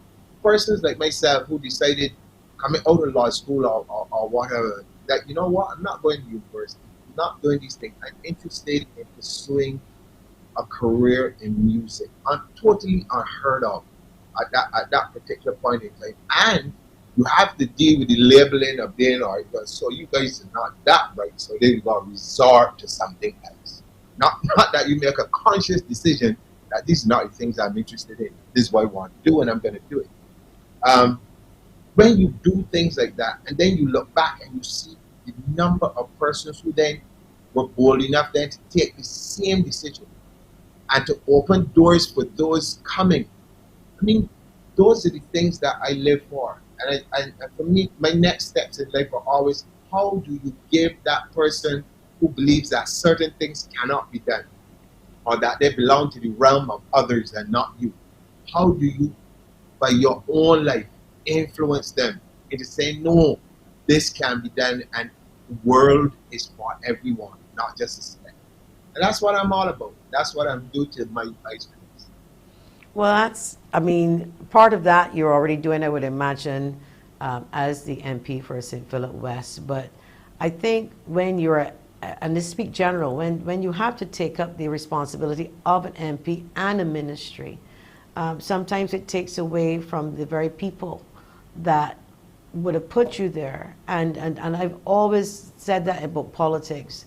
Persons like myself who decided coming out of law school or whatever, that, you know what, I'm not going to university, I'm not doing these things. I'm interested in pursuing a career in music. Totally unheard of at that particular point in time. And you have to deal with the labeling of being, so you guys are not that right, so then you got to resort to something else. Not that you make a conscious decision that these are not the things I'm interested in. This is what I want to do, and I'm going to do it. When you do things like that, and then you look back and you see the number of persons who then were bold enough then to take the same decision and to open doors for those coming. I mean, those are the things that I live for. And for me, my next steps in life are always, how do you give that person who believes that certain things cannot be done or that they belong to the realm of others and not you? How do you, by your own life, influence them into saying, no, this can be done and the world is for everyone, not just a select. And that's what I'm all about. That's what I'm doing to my students. Well, that's, I mean, part of that you're already doing, I would imagine, as the MP for St. Philip West. But I think when you're, and to speak general, when you have to take up the responsibility of an MP and a ministry, sometimes it takes away from the very people that would have put you there. And I've always said that about politics.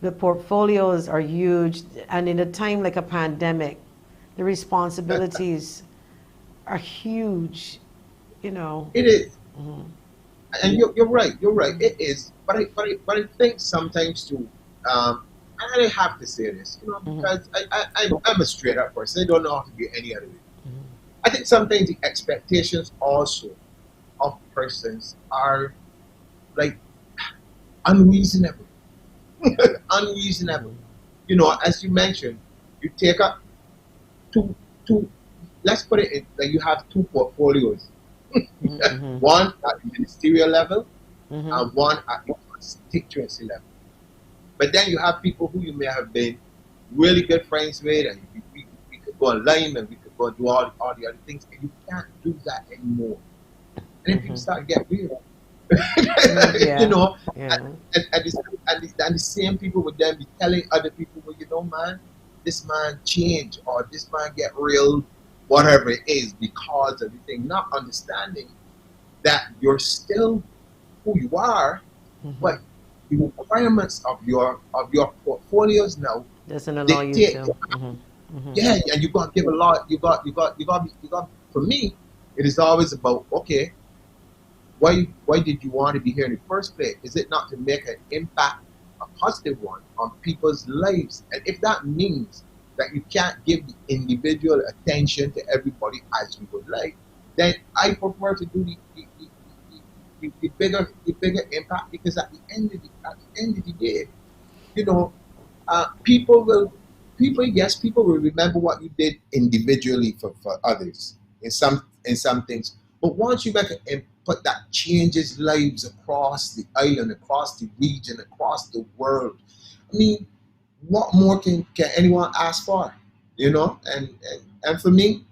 The portfolios are huge, and in a time like a pandemic, the responsibilities are huge, you know. It is. Mm-hmm. And you're right, it is. But I think sometimes too, and I have to say this, you know, because I'm a straight up person. I don't know how to be any other way. I think sometimes the expectations also of persons are like unreasonable. Unreasonable. You know, as you mentioned, you take up two, let's put it in, like you have two portfolios. One at the ministerial level and one at the constituency level. But then you have people who you may have been really good friends with, and we could go online and we could go and do all the other things, and you can't do that anymore. And then people start to get weird. You know, and the same people would then be telling other people, well, you know, man, this man changed, or this man get real, whatever it is, because of the thing, not understanding that you're still who you are, but the requirements of your portfolios now doesn't allow you to. Yeah, and you got to give a lot. You got. For me, it is always about, okay, why did you want to be here in the first place? Is it not to make an impact, a positive one, on people's lives? And if that means that you can't give the individual attention to everybody as you would like, then I prefer to do the bigger impact, because at the end of the day, you know, people will remember what you did individually for others in some things. But once you make an input that changes lives across the island, across the region, across the world, I mean, what more can anyone ask for? You know, and for me,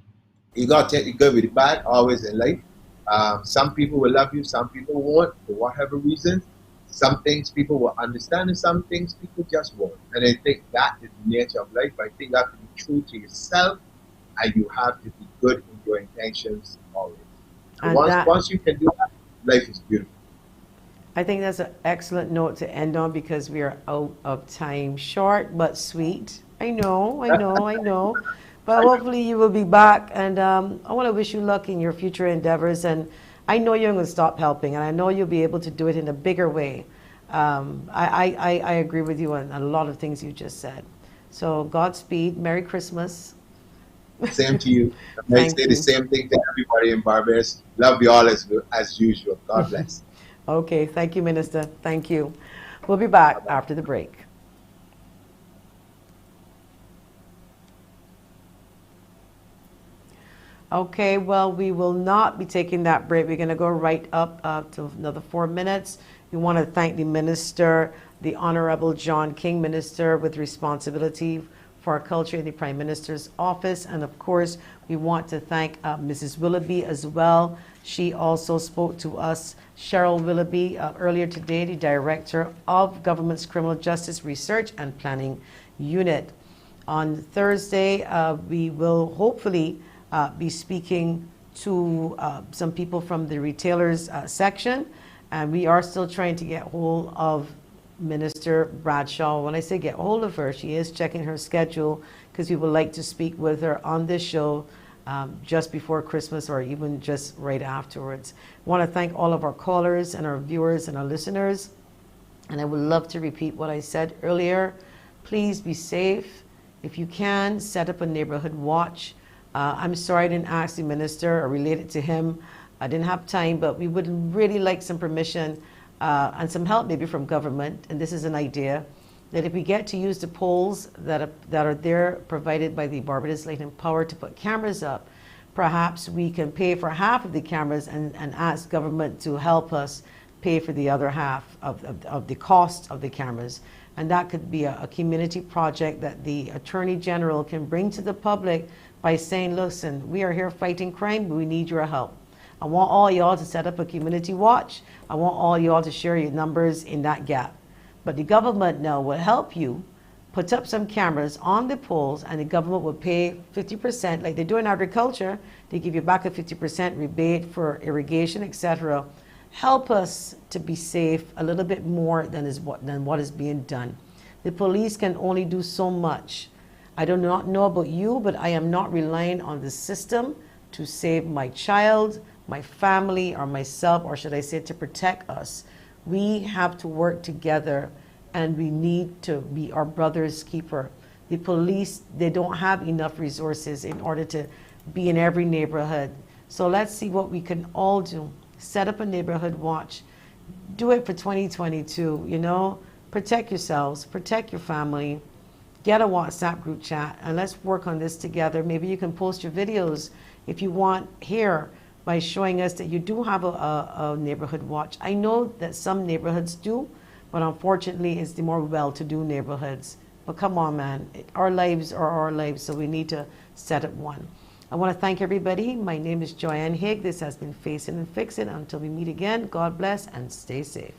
you gotta take the good with the bad always in life. Some people will love you, some people won't, for whatever reason. Some things people will understand, and some things people just won't. And I think that is the nature of life. I think you have to be true to yourself, and you have to be good in your intentions always. And once you can do that, life is beautiful. I think that's an excellent note to end on, because we are out of time. Short but sweet. I know. But hopefully you will be back, and I want to wish you luck in your future endeavors. And I know you're going to stop helping, and I know you'll be able to do it in a bigger way. I agree with you on a lot of things you just said. So Godspeed. Merry Christmas. Same to you. I say the same thing to everybody in Barbados. Love you all as usual. God bless. Okay. Thank you, Minister. Thank you. We'll be back after the break. Okay, well, we will not be taking that break. We're going to go right up to another 4 minutes. We want to thank the Minister, the Honorable John King, Minister with responsibility for our culture in the Prime Minister's office. And of course, we want to thank Mrs. Willoughby as well. She also spoke to us, CHERYL Willoughby, earlier today, the Director of Government's Criminal Justice Research and Planning Unit. On Thursday, we will hopefully be speaking to some people from the retailers section, and we are still trying to get hold of Minister Bradshaw. When I say get hold of her, she is checking her schedule, because we would like to speak with her on this show just before Christmas, or even just right afterwards. I want to thank all of our callers and our viewers and our listeners. And I would love to repeat what I said earlier. Please be safe. If you can, set up a neighborhood watch. I'm sorry I didn't ask the minister or relate it to him. I didn't have time, but we would really like some permission and some help maybe from government. And this is an idea that if we get to use the poles that are there provided by the Barbados Light and Power to put cameras up, perhaps we can pay for half of the cameras and ask government to help us pay for the other half of the cost of the cameras. And that could be a community project that the Attorney General can bring to the public by saying, listen, we are here fighting crime, but we need your help. I want all y'all to set up a community watch. I want all y'all to share your numbers in that gap. But the government now will help you put up some cameras on the poles, and the government will pay 50%, like they do in agriculture. They give you back a 50% rebate for irrigation, etc. Help us to be safe a little bit more than what is being done. The police can only do so much. I do not know about you, but I am not relying on the system to save my child, my family, or myself, or should I say to protect us. We have to work together, and we need to be our brother's keeper. The police, they don't have enough resources in order to be in every neighborhood. So let's see what we can all do. Set up a neighborhood watch. Do it for 2022, you know. Protect yourselves, protect your family. Get a WhatsApp group chat, and let's work on this together. Maybe you can post your videos if you want here by showing us that you do have a neighborhood watch. I know that some neighborhoods do, but unfortunately it's the more well-to-do neighborhoods. But come on, man, our lives are our lives, so we need to set up one. I want to thank everybody. My name is Joanne Haigh. This has been Face It and Fix It. Until we meet again, God bless and stay safe.